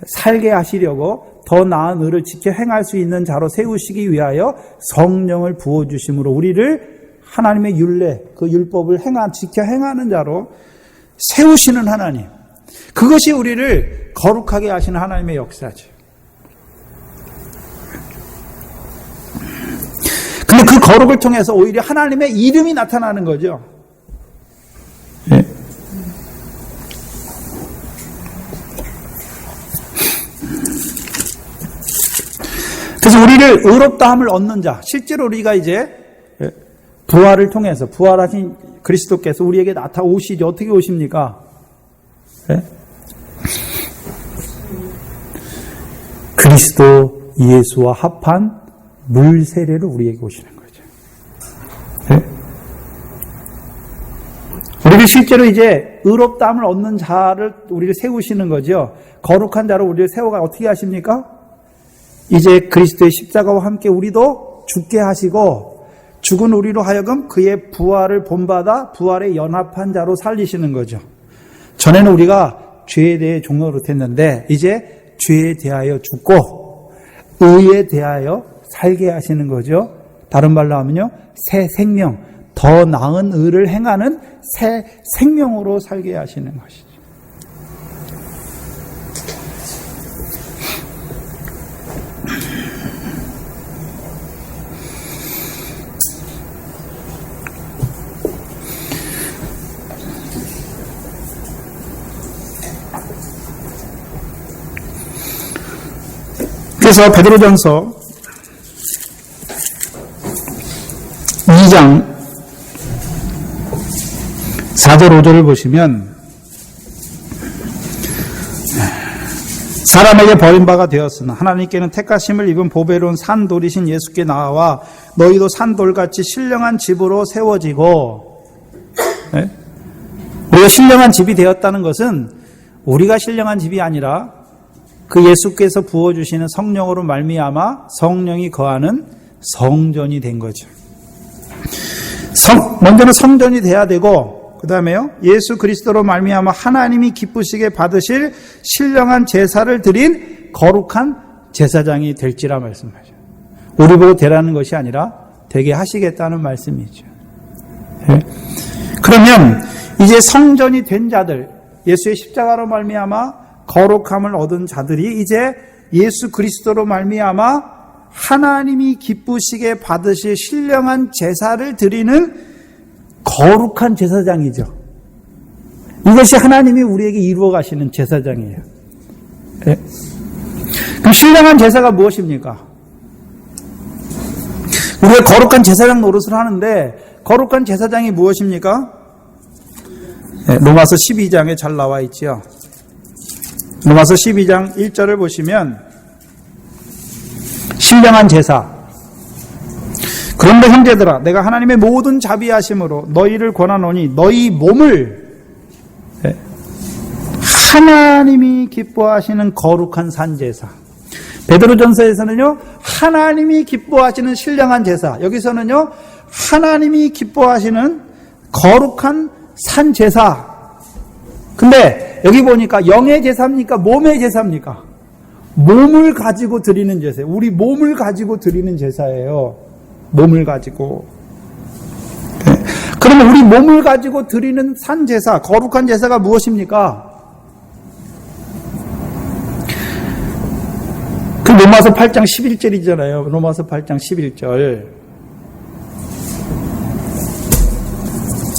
살게 하시려고 더 나은 의를 지켜 행할 수 있는 자로 세우시기 위하여 성령을 부어주심으로 우리를 하나님의 율례, 그 율법을 지켜 행하는 자로 세우시는 하나님. 그것이 우리를 거룩하게 하시는 하나님의 역사죠. 근데 그 거룩을 통해서 오히려 하나님의 이름이 나타나는 거죠. 네. 그래서 우리를 의롭다함을 얻는 자, 실제로 우리가 이제 부활을 통해서 부활하신 그리스도께서 우리에게 나타오시죠. 어떻게 오십니까? 네? 그리스도 예수와 합한 물 세례로 우리에게 오시는 거죠. 네? 우리를 실제로 이제 의롭다함을 얻는 자를 우리를 세우시는 거죠. 거룩한 자로 우리를 세워가 어떻게 하십니까? 이제 그리스도의 십자가와 함께 우리도 죽게 하시고 죽은 우리로 하여금 그의 부활을 본받아 부활에 연합한 자로 살리시는 거죠. 전에는 우리가 죄에 대해 종노릇했는데 이제 죄에 대하여 죽고 의에 대하여 살게 하시는 거죠. 다른 말로 하면요, 새 생명, 더 나은 의를 행하는 새 생명으로 살게 하시는 것이죠. 그래서 베드로전서 2장 4절 5절을 보시면 사람에게 버림바가 되었으나 하나님께는 택하심을 입은 보배로운 산돌이신 예수께 나와 너희도 산돌같이 신령한 집으로 세워지고, 네? 우리가 신령한 집이 되었다는 것은 우리가 신령한 집이 아니라 그 예수께서 부어주시는 성령으로 말미암아 성령이 거하는 성전이 된 거죠. 먼저는 성전이 돼야 되고, 그 다음에요, 예수 그리스도로 말미암아 하나님이 기쁘시게 받으실 신령한 제사를 드린 거룩한 제사장이 될지라 말씀하죠. 우리 보고 되라는 것이 아니라 되게 하시겠다는 말씀이죠. 네? 그러면 이제 성전이 된 자들, 예수의 십자가로 말미암아 거룩함을 얻은 자들이 이제 예수 그리스도로 말미암아 하나님이 기쁘시게 받으실 신령한 제사를 드리는 거룩한 제사장이죠. 이것이 하나님이 우리에게 이루어 가시는 제사장이에요. 네? 그럼 신령한 제사가 무엇입니까? 우리가 거룩한 제사장 노릇을 하는데 거룩한 제사장이 무엇입니까? 네, 로마서 12장에 잘 나와 있지요. 로마서 12장 1절을 보시면 신령한 제사, 그런데 형제들아 내가 하나님의 모든 자비하심으로 너희를 권하노니 너희 몸을 하나님이 기뻐하시는 거룩한 산제사. 베드로전서에서는요 하나님이 기뻐하시는 신령한 제사, 여기서는요 하나님이 기뻐하시는 거룩한 산제사. 근데 여기 보니까 영의 제사입니까? 몸의 제사입니까? 몸을 가지고 드리는 제사예요. 우리 몸을 가지고 드리는 제사예요. 몸을 가지고. 네. 그러면 우리 몸을 가지고 드리는 산제사, 거룩한 제사가 무엇입니까? 그 로마서 8장 11절이잖아요. 로마서 8장 11절.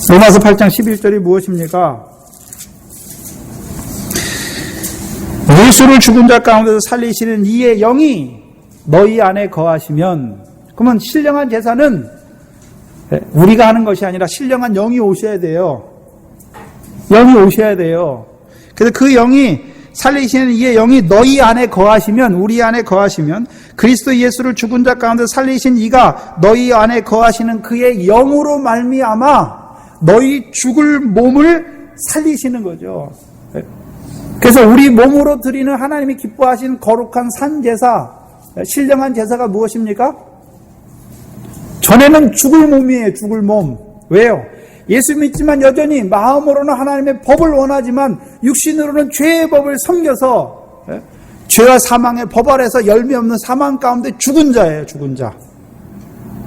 로마서 8장 11절이 무엇입니까? 예수를 죽은 자 가운데서 살리시는 이의 영이 너희 안에 거하시면, 그러면 신령한 제사는 우리가 하는 것이 아니라 신령한 영이 오셔야 돼요. 영이 오셔야 돼요. 그래서 그 영이, 살리시는 이의 영이 너희 안에 거하시면, 우리 안에 거하시면, 그리스도 예수를 죽은 자 가운데 살리신 이가 너희 안에 거하시는 그의 영으로 말미암아 너희 죽을 몸을 살리시는 거죠. 그래서 우리 몸으로 드리는 하나님이 기뻐하시는 거룩한 산제사, 신령한 제사가 무엇입니까? 전에는 죽을 몸이에요. 죽을 몸. 왜요? 예수 믿지만 여전히 마음으로는 하나님의 법을 원하지만 육신으로는 죄의 법을 섬겨서 죄와 사망의 법 아래서 열매 없는 사망 가운데 죽은 자예요. 죽은 자.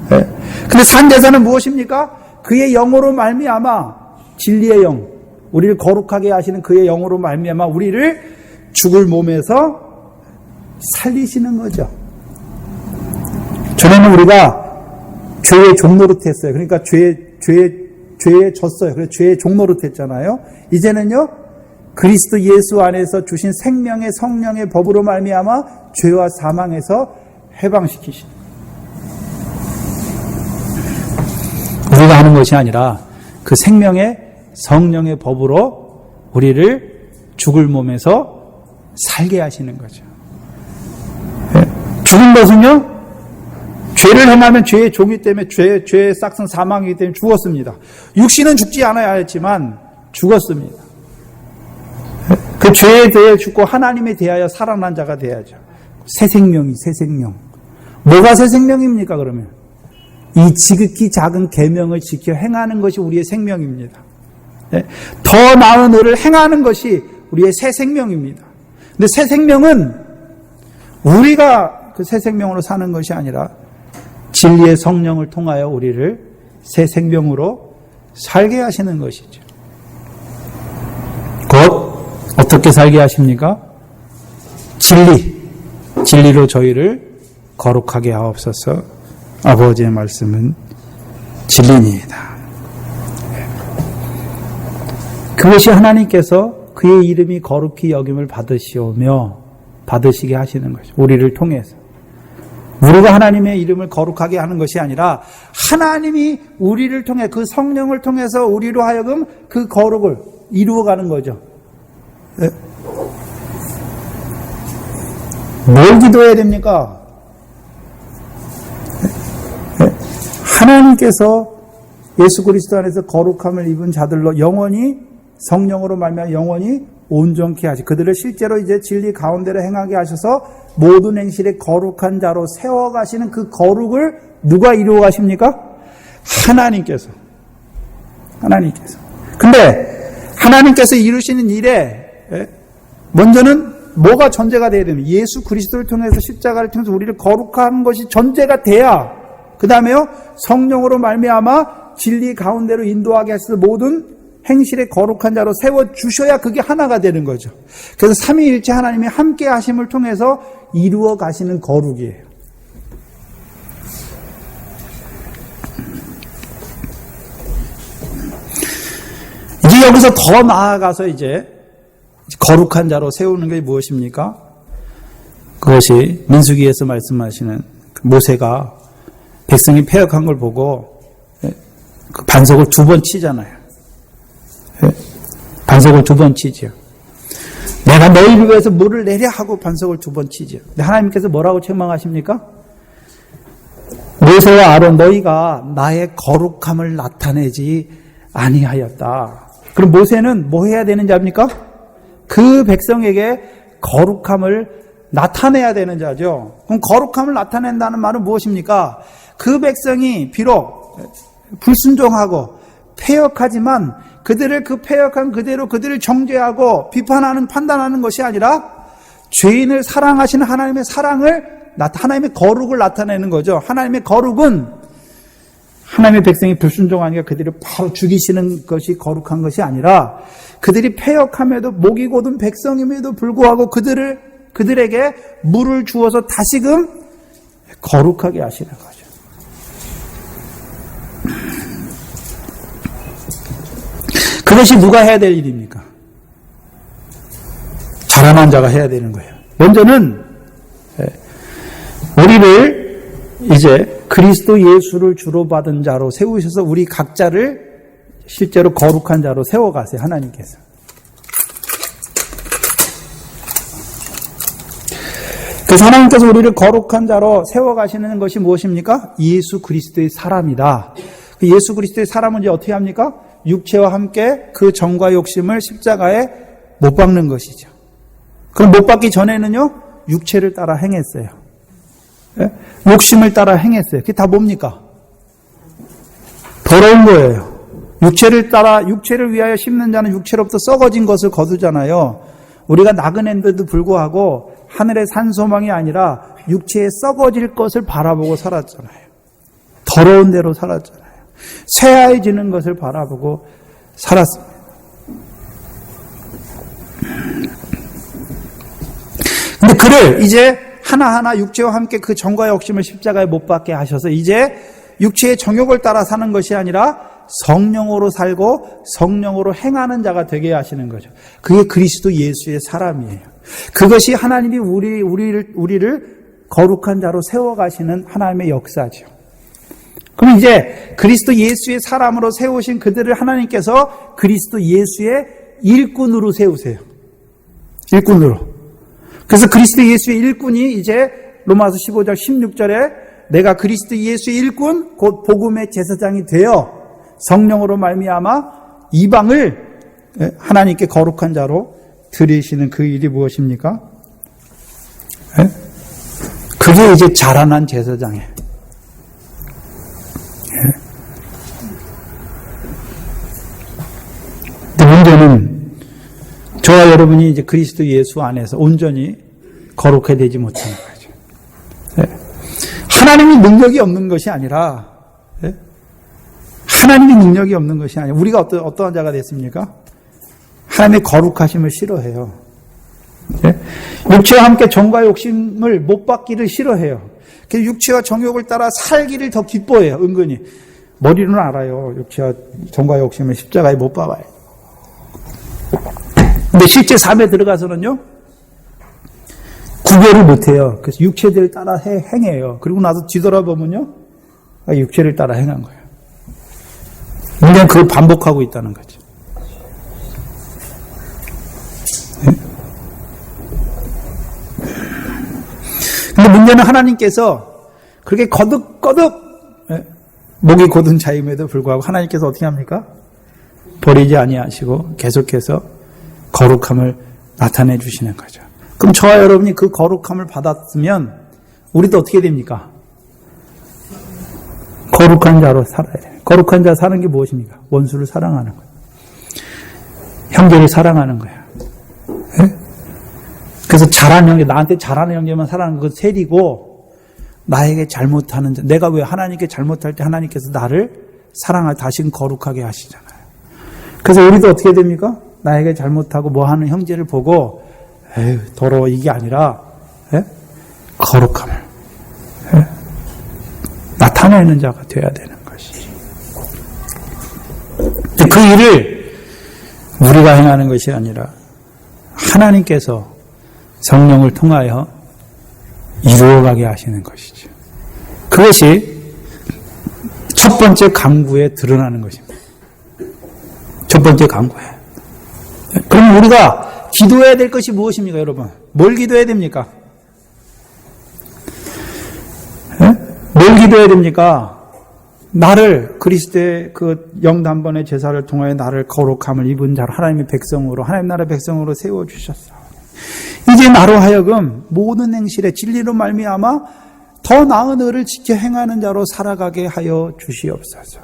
근데 산제사는 무엇입니까? 그의 영으로 말미암아 진리의 영, 우리를 거룩하게 하시는 그의 영으로 말미암아 우리를 죽을 몸에서 살리시는 거죠. 전에는 우리가 죄의 종노릇했어요. 그러니까 죄에 졌어요. 그래서 죄의 종노릇했잖아요. 이제는요 그리스도 예수 안에서 주신 생명의 성령의 법으로 말미암아 죄와 사망에서 해방시키시는, 우리가 하는 것이 아니라 그 생명의 성령의 법으로 우리를 죽을 몸에서 살게 하시는 거죠. 죽은 것은요 죄를 행하면 죄의 종이 때문에 죄의 싹슨 사망이기 때문에 죽었습니다. 육신은 죽지 않아야 했지만 죽었습니다. 그 죄에 대해 죽고 하나님에 대하여 살아난 자가 돼야죠. 새 생명이, 새 생명. 뭐가 새 생명입니까 그러면? 이 지극히 작은 계명을 지켜 행하는 것이 우리의 생명입니다. 더 나은 의를 행하는 것이 우리의 새 생명입니다. 근데 새 생명은 우리가 그 새 생명으로 사는 것이 아니라 진리의 성령을 통하여 우리를 새 생명으로 살게 하시는 것이죠. 곧 어떻게 살게 하십니까? 진리로 저희를 거룩하게 하옵소서. 아버지의 말씀은 진리입니다. 그것이 하나님께서 그의 이름이 거룩히 여김을 받으시오며 받으시게 하시는 거죠. 우리를 통해서. 우리가 하나님의 이름을 거룩하게 하는 것이 아니라 하나님이 우리를 통해 그 성령을 통해서 우리로 하여금 그 거룩을 이루어가는 거죠. 네. 뭘 기도해야 됩니까? 네. 하나님께서 예수 그리스도 안에서 거룩함을 입은 자들로 영원히 성령으로 말미암아 영원히 온전케 하시 그들을 실제로 이제 진리 가운데로 행하게 하셔서 모든 행실에 거룩한 자로 세워가시는 그 거룩을 누가 이루어 가십니까? 하나님께서. 근데 하나님께서 이루시는 일에 먼저는 뭐가 전제가 돼야 됩니까? 예수 그리스도를 통해서 십자가를 통해서 우리를 거룩한 것이 전제가 돼야 그 다음에요 성령으로 말미암아 진리 가운데로 인도하게 하셔서 모든 행실에 거룩한 자로 세워주셔야 그게 하나가 되는 거죠. 그래서 삼위일체 하나님의 함께 하심을 통해서 이루어 가시는 거룩이에요. 이제 여기서 더 나아가서 이제 거룩한 자로 세우는 게 무엇입니까? 그것이 민수기에서 말씀하시는 모세가 백성이 패역한 걸 보고 그 반석을 2번 치잖아요. 반석을 2번 치죠. 내가 너희를 위해서 물을 내려 하고 반석을 2번 치죠. 근데 하나님께서 뭐라고 책망하십니까? 모세와 아론 너희가 나의 거룩함을 나타내지 아니하였다. 그럼 모세는 뭐 해야 되는 자입니까? 그 백성에게 거룩함을 나타내야 되는 자죠. 그럼 거룩함을 나타낸다는 말은 무엇입니까? 그 백성이 비록 불순종하고 패역하지만 그들을 그 패역한 그대로 그들을 정죄하고 비판하는 판단하는 것이 아니라 죄인을 사랑하시는 하나님의 사랑을 하나님의 거룩을 나타내는 거죠. 하나님의 거룩은 하나님의 백성이 불순종하니까 그들을 바로 죽이시는 것이 거룩한 것이 아니라 그들이 패역함에도 목이 곧은 백성임에도 불구하고 그들에게 물을 주어서 다시금 거룩하게 하시는 거죠. 그것이 누가 해야 될 일입니까? 자라난 자가 해야 되는 거예요. 먼저는 우리를 이제 그리스도 예수를 주로 받은 자로 세우셔서 우리 각자를 실제로 거룩한 자로 세워가세요. 하나님께서. 그래서 하나님께서 우리를 거룩한 자로 세워가시는 것이 무엇입니까? 예수 그리스도의 사람이다. 그 예수 그리스도의 사람은 이제 어떻게 합니까? 육체와 함께 그 정과 욕심을 십자가에 못 박는 것이죠. 그럼 못 박기 전에는요, 육체를 따라 행했어요. 예? 욕심을 따라 행했어요. 그게 다 뭡니까? 더러운 거예요. 육체를 위하여 심는 자는 육체로부터 썩어진 것을 거두잖아요. 우리가 나그네인데도 불구하고 하늘의 산 소망이 아니라 육체에 썩어질 것을 바라보고 살았잖아요. 더러운 대로 살았잖아요. 쇠하해지는 것을 바라보고 살았습니다. 근데 그를 이제 하나하나 육체와 함께 그 정과 욕심을 십자가에 못 박게 하셔서 이제 육체의 정욕을 따라 사는 것이 아니라 성령으로 살고 성령으로 행하는 자가 되게 하시는 거죠. 그게 그리스도 예수의 사람이에요. 그것이 하나님이 우리를 거룩한 자로 세워가시는 하나님의 역사죠. 그럼 이제 그리스도 예수의 사람으로 세우신 그들을 하나님께서 그리스도 예수의 일꾼으로 세우세요. 일꾼으로. 그래서 그리스도 예수의 일꾼이 이제 로마서 15장 16절에 내가 그리스도 예수의 일꾼 곧 복음의 제사장이 되어 성령으로 말미암아 이방을 하나님께 거룩한 자로 드리시는 그 일이 무엇입니까? 그게 이제 자라난 제사장이에요. 근데 문제는 저와 여러분이 이제 그리스도 예수 안에서 온전히 거룩해 되지 못하는 거죠. 하나님이 능력이 없는 것이 아니라 우리가 어떠한 자가 됐습니까? 하나님의 거룩하심을 싫어해요. 육체와 함께 정과 욕심을 못 받기를 싫어해요. 육체와 정욕을 따라 살기를 더 기뻐해요. 은근히. 머리로는 알아요. 육체와 정과 욕심을 십자가에 못 박아요. 근데 실제 삶에 들어가서는요, 구별을 못해요. 그래서 육체를 따라 행해요. 그리고 나서 뒤돌아보면요, 육체를 따라 행한 거예요. 그냥 그걸 반복하고 있다는 거죠. 네? 근데 문제는 하나님께서 그렇게 거듭거듭 목이 곧은 자임에도 불구하고 하나님께서 어떻게 합니까? 버리지 아니하시고 계속해서 거룩함을 나타내 주시는 거죠. 그럼 저와 여러분이 그 거룩함을 받았으면 우리도 어떻게 됩니까? 거룩한 자로 살아야 돼요. 거룩한 자 사는 게 무엇입니까? 원수를 사랑하는 거예요. 형제를 사랑하는 거예요. 네? 그래서 잘하는 형제, 나한테 잘하는 형제만 사랑하는 거 세리고, 나에게 잘못하는 자, 내가 왜 하나님께 잘못할 때 하나님께서 나를 사랑하고 다시금 거룩하게 하시잖아요. 그래서 우리도 어떻게 됩니까? 나에게 잘못하고 뭐 하는 형제를 보고 에휴 더러워 이게 아니라 거룩함을 나타내는 자가 되어야 되는 것이. 그 일을 우리가 행하는 것이 아니라 하나님께서 성령을 통하여 이루어가게 하시는 것이죠. 그것이 첫 번째 강구에 드러나는 것입니다. 첫 번째 강구에. 그럼 우리가 기도해야 될 것이 무엇입니까, 여러분? 뭘 기도해야 됩니까? 뭘 기도해야 됩니까? 나를 그리스도의 그 영단번의 제사를 통하여 나를 거룩함을 입은 자로 하나님의 백성으로 하나님 나라의 백성으로 세워주셨어. 이제 나로 하여금 모든 행실에 진리로 말미암아 더 나은 의를 지켜 행하는 자로 살아가게 하여 주시옵소서.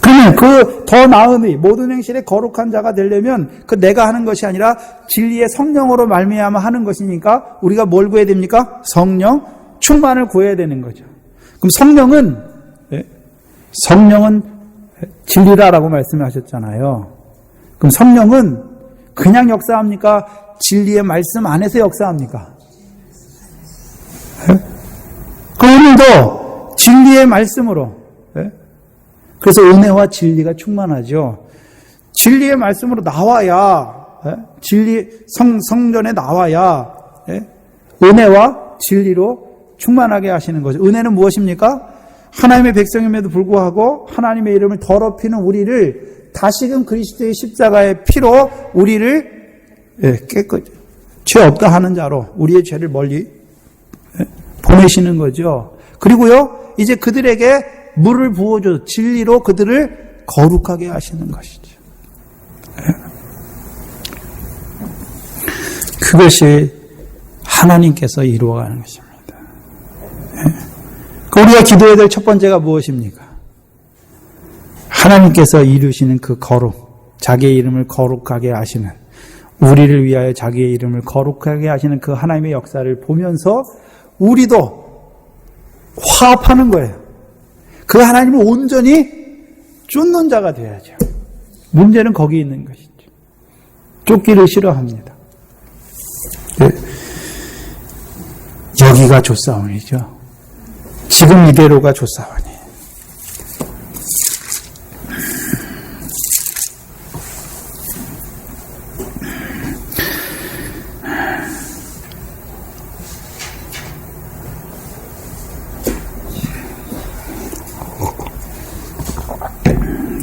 그러면 그 더 나은 의, 모든 행실에 거룩한 자가 되려면 그 내가 하는 것이 아니라 진리의 성령으로 말미암아 하는 것이니까 우리가 뭘 구해야 됩니까? 성령 충만을 구해야 되는 거죠. 그럼 성령은 진리라라고 말씀하셨잖아요. 그럼 성령은 그냥 역사합니까? 진리의 말씀 안에서 역사합니까? 그 오늘도 진리의 말씀으로, 그래서 은혜와 진리가 충만하죠. 진리의 말씀으로 나와야, 성전에 나와야 은혜와 진리로 충만하게 하시는 거죠. 은혜는 무엇입니까? 하나님의 백성임에도 불구하고 하나님의 이름을 더럽히는 우리를 다시금 그리스도의 십자가의 피로 우리를 깨끗이 죄 없다 하는 자로 우리의 죄를 멀리 보내시는 거죠. 그리고요, 이제 그들에게 물을 부어줘 진리로 그들을 거룩하게 하시는 것이죠. 그것이 하나님께서 이루어가는 것입니다. 우리가 기도해야 될 첫 번째가 무엇입니까? 하나님께서 이루시는 그 거룩, 자기의 이름을 거룩하게 하시는, 우리를 위하여 자기의 이름을 거룩하게 하시는 그 하나님의 역사를 보면서 우리도 화합하는 거예요. 그 하나님을 온전히 쫓는 자가 되어야죠. 문제는 거기 있는 것이죠. 쫓기를 싫어합니다. 여기가 조사원이죠. 지금 이대로가 조사원이에요.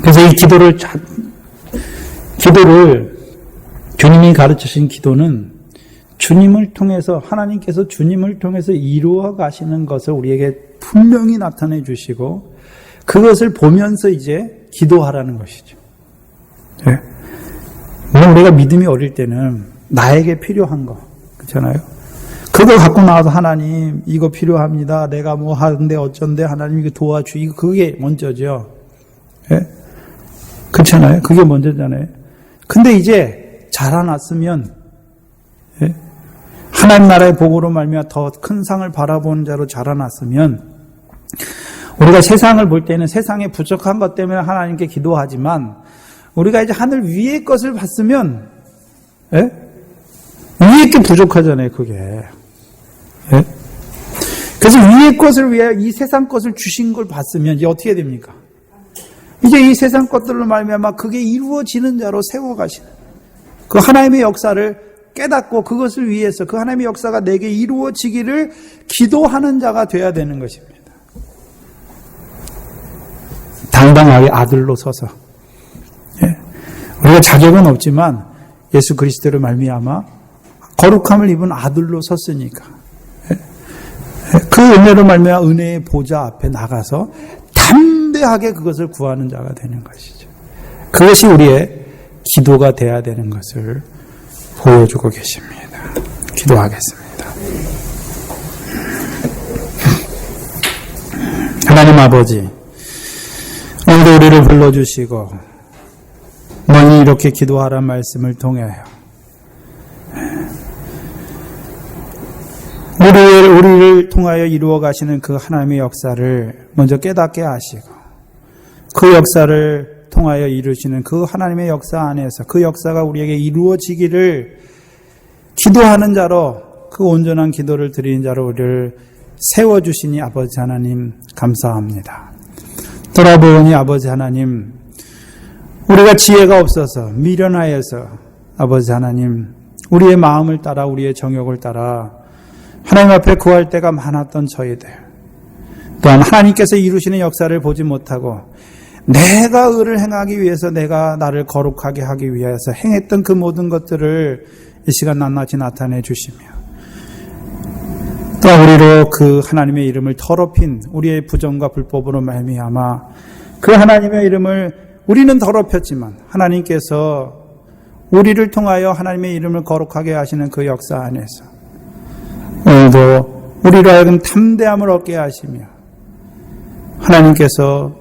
그래서 이 기도를 주님이 가르치신 기도는 주님을 통해서, 하나님께서 주님을 통해서 이루어 가시는 것을 우리에게 분명히 나타내 주시고 그것을 보면서 이제 기도하라는 것이죠. 물론 우리가 믿음이 어릴 때는 나에게 필요한 거, 그렇잖아요. 그거 갖고 나와서 하나님 이거 필요합니다. 내가 뭐 하는데 어쩐데 하나님 이거 도와주, 그게 먼저죠. 그렇잖아요. 그게 먼저잖아요. 근데 이제 자라났으면 하나님 나라의 복으로 말미암아 더 큰 상을 바라보는 자로 자라났으면 우리가 세상을 볼 때는 세상에 부족한 것 때문에 하나님께 기도하지만 우리가 이제 하늘 위의 것을 봤으면 위의 게 부족하잖아요. 그게. 그래서 위의 것을 위하여 이 세상 것을 주신 걸 봤으면 이제 어떻게 됩니까? 이제 이 세상 것들로 말미암아 그게 이루어지는 자로 세워가시는 그 하나님의 역사를 깨닫고 그것을 위해서 그 하나님의 역사가 내게 이루어지기를 기도하는 자가 되어야 되는 것입니다. 당당하게 아들로 서서, 우리가 자격은 없지만 예수 그리스도로 말미암아 거룩함을 입은 아들로 섰으니까 그 은혜로 말미암아 은혜의 보좌 앞에 나가서 담대하게 그것을 구하는 자가 되는 것이죠. 그것이 우리의 기도가 돼야 되는 것을 보여주고 계십니다. 기도하겠습니다. 하나님 아버지, 오늘도 우리를 불러주시고 너희 이렇게 기도하란 말씀을 통하여 우리를 통하여 이루어 가시는 그 하나님의 역사를 먼저 깨닫게 하시고 그 역사를 통하여 이루시는 그 하나님의 역사 안에서 그 역사가 우리에게 이루어지기를 기도하는 자로, 그 온전한 기도를 드리는 자로 우리를 세워주시니 아버지 하나님 감사합니다. 돌아보니 아버지 하나님, 우리가 지혜가 없어서 미련하여서 아버지 하나님 우리의 마음을 따라 우리의 정욕을 따라 하나님 앞에 구할 때가 많았던 저희들, 또한 하나님께서 이루시는 역사를 보지 못하고 내가 의를 행하기 위해서, 내가 나를 거룩하게 하기 위해서 행했던 그 모든 것들을 이 시간 낱낱이 나타내 주시며, 또 우리로 그 하나님의 이름을 더럽힌 우리의 부정과 불법으로 말미암아 그 하나님의 이름을 우리는 더럽혔지만 하나님께서 우리를 통하여 하나님의 이름을 거룩하게 하시는 그 역사 안에서 오늘도 우리로 하여금 담대함을 얻게 하시며 하나님께서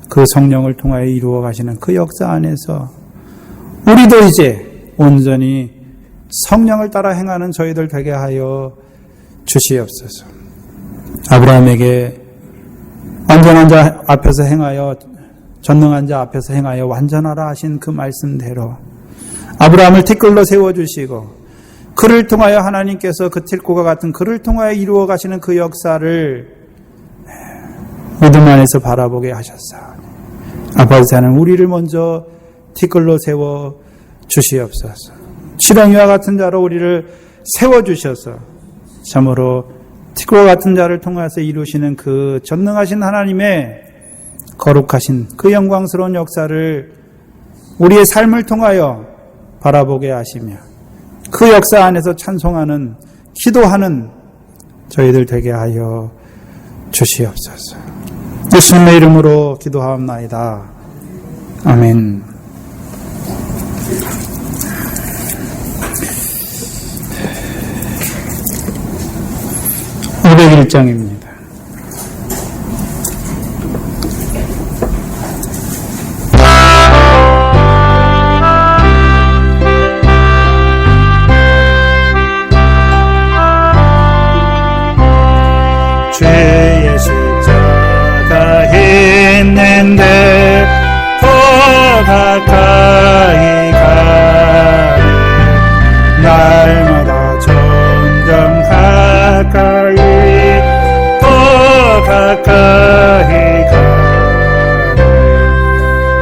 그 성령을 통하여 이루어 가시는 그 역사 안에서 우리도 이제 온전히 성령을 따라 행하는 저희들 되게 하여 주시옵소서. 아브라함에게 완전한 자 앞에서 행하여, 전능한 자 앞에서 행하여 완전하라 하신 그 말씀대로 아브라함을 티끌로 세워주시고 그를 통하여 하나님께서 그 틸고가 같은 그를 통하여 이루어 가시는 그 역사를 믿음 안에서 바라보게 하셨사. 아버지 하나님, 우리를 먼저 티끌로 세워 주시옵소서. 지렁이와 같은 자로 우리를 세워 주셔서 참으로 티끌과 같은 자를 통해서 이루시는 그 전능하신 하나님의 거룩하신 그 영광스러운 역사를 우리의 삶을 통하여 바라보게 하시며 그 역사 안에서 찬송하는, 기도하는 저희들 되게 하여 주시옵소서. 예수님의 이름으로 기도하옵나이다. 아멘. 501장입니다. 죄의 십자가 있는데 더 가까이 가리, 날마다 점점 가까이, 더 가까이 가리,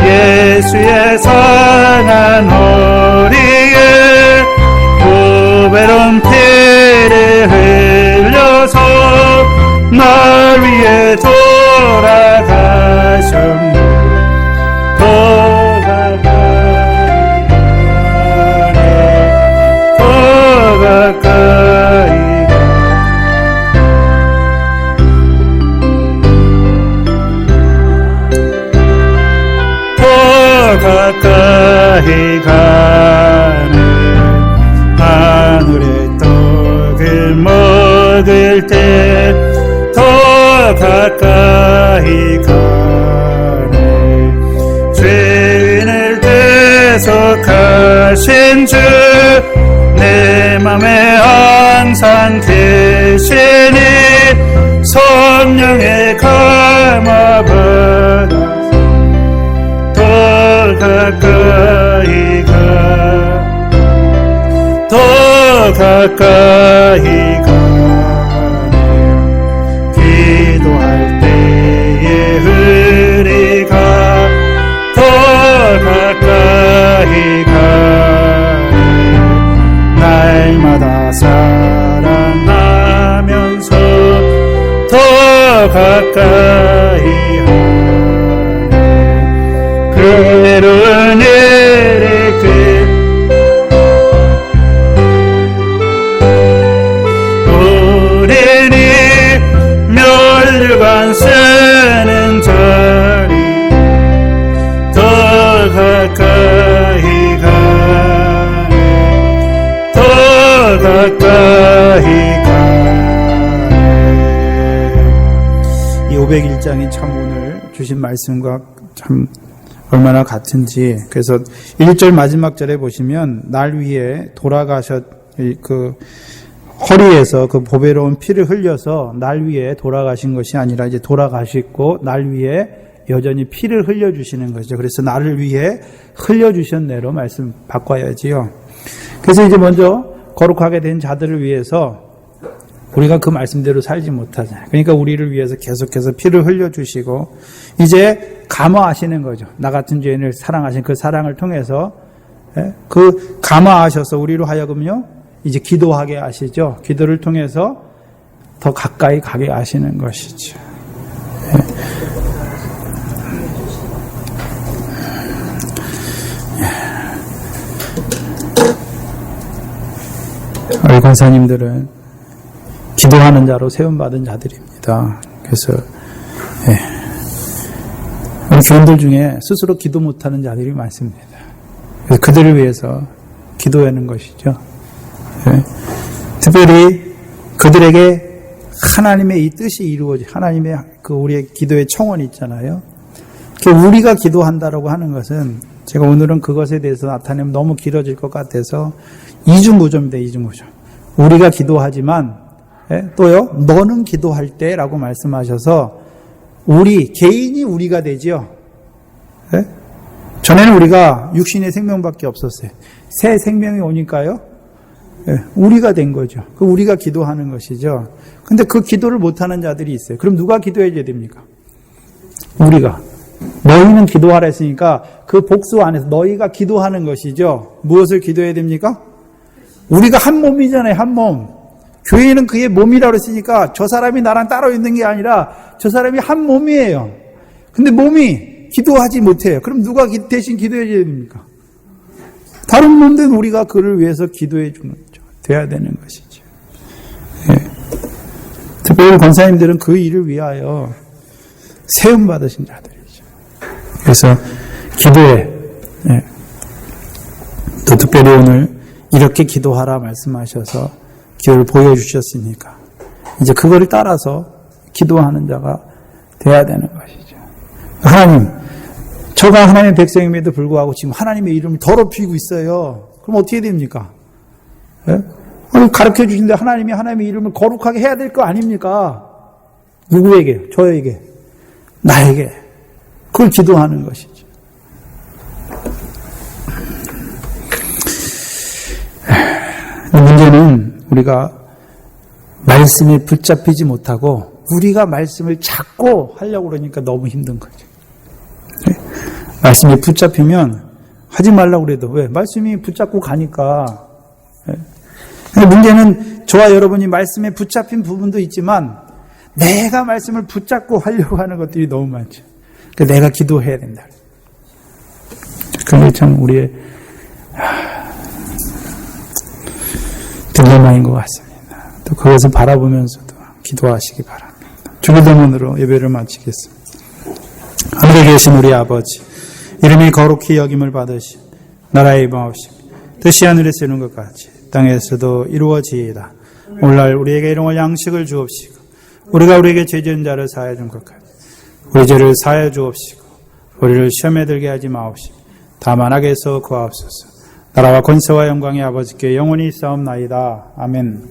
예수의 선한 우리의 보배로운 피를 흘려서 날 위해 돌아가셨네. 더 가까이 가네, 더 가까이 가네, 더 가까이 가네. 하늘의 떡을 먹을 때 더 가까이 가네. 죄인을 대속하신 주 내 맘에 항상 계시니 성령의 감화받아 더 가까이 가, 더 가까이 가. 기도할 때에 우리가 더 가까이 가네. 날 가까이 하네 그런 은혜를 우리는 멸류관 쓰는 자리 더 가까이 가네 더 가까이 가네. 이 501장이 참 오늘 주신 말씀과 참 얼마나 같은지. 그래서 1절 마지막 절에 보시면 날 위해 그 허리에서 그 보배로운 피를 흘려서 날 위해 돌아가신 것이 아니라 이제 돌아가시고 날 위해 여전히 피를 흘려주시는 거죠. 그래서 나를 위해 흘려주셨네로 말씀 바꿔야지요. 그래서 이제 먼저 거룩하게 된 자들을 위해서 우리가 그 말씀대로 살지 못하잖아요. 그러니까 우리를 위해서 계속해서 피를 흘려주시고 이제 감화하시는 거죠. 나 같은 죄인을 사랑하신 그 사랑을 통해서 그 감화하셔서 우리로 하여금요 이제 기도하게 하시죠. 기도를 통해서 더 가까이 가게 하시는 것이죠. 우리 권사님들은 기도하는 자로 세움받은 자들입니다. 그래서 우리 교인들 중에 스스로 기도 못하는 자들이 많습니다. 그래서 그들을 위해서 기도하는 것이죠. 특별히 그들에게 하나님의 이 뜻이 이루어지 하나님의 그 우리의 기도의 청원이 있잖아요. 우리가 기도한다라고 하는 것은 제가 오늘은 그것에 대해서 나타내면 너무 길어질 것 같아서 이중구조입니다. 이중구조. 우리가 기도하지만 또요 너는 기도할 때라고 말씀하셔서 우리 개인이 우리가 되지요. 전에는 우리가 육신의 생명밖에 없었어요. 새 생명이 오니까요 우리가 된 거죠. 그 우리가 기도하는 것이죠. 근데 그 기도를 못하는 자들이 있어요. 그럼 누가 기도해줘야 됩니까? 우리가. 너희는 기도하라 했으니까 그 복수 안에서 너희가 기도하는 것이죠. 무엇을 기도해야 됩니까? 우리가 한 몸이잖아요. 한 몸. 교회는 그의 몸이라고 했으니까 저 사람이 나랑 따로 있는 게 아니라 저 사람이 한 몸이에요. 근데 몸이 기도하지 못해요. 그럼 누가 대신 기도해줘야 됩니까? 다른 몸된 우리가 그를 위해서 기도해 주는 거죠. 돼야 되는 것이죠. 특별히 권사님들은 그 일을 위하여 세움받으신 자들이죠. 그래서 기도에 또 특별히 오늘 이렇게 기도하라 말씀하셔서 기도를 보여주셨으니까 이제 그거를 따라서 기도하는 자가 돼야 되는 것이죠. 하나님, 저가 하나님의 백성임에도 불구하고 지금 하나님의 이름을 더럽히고 있어요. 그럼 어떻게 됩니까? 가르쳐 주신데 하나님이 하나님의 이름을 거룩하게 해야 될 거 아닙니까? 누구에게? 저에게. 나에게. 그걸 기도하는 것이죠. 문제는 우리가 말씀에 붙잡히지 못하고 우리가 말씀을 찾고 하려고 그러니까 너무 힘든 거죠. 말씀에 붙잡히면 하지 말라고 그래도 왜? 말씀이 붙잡고 가니까. 문제는 저와 여러분이 말씀에 붙잡힌 부분도 있지만 내가 말씀을 붙잡고 하려고 하는 것들이 너무 많죠. 그러니까 내가 기도해야 된다. 그게 참 우리의 딜레마인 것 같습니다. 또 그것을 바라보면서도 기도하시기 바랍니다. 주기도문으로 예배를 마치겠습니다. 하늘에 계신 우리 아버지, 이름이 거룩히 여김을 받으신 나라의 임하옵시며 뜻이 하늘에서 이루는 것 같이 땅에서도 이루어지이다. 오늘날 우리에게 일용할 양식을 주옵시고 우리가 우리에게 죄 지은 자를 사하여 준 것 같이 우리 죄를 사하여 주옵시고 우리를 시험에 들게 하지 마옵시며 다만 악에서 구하옵소서. 나라와 권세와 영광의 아버지께 영원히 있사옵나이다. 아멘.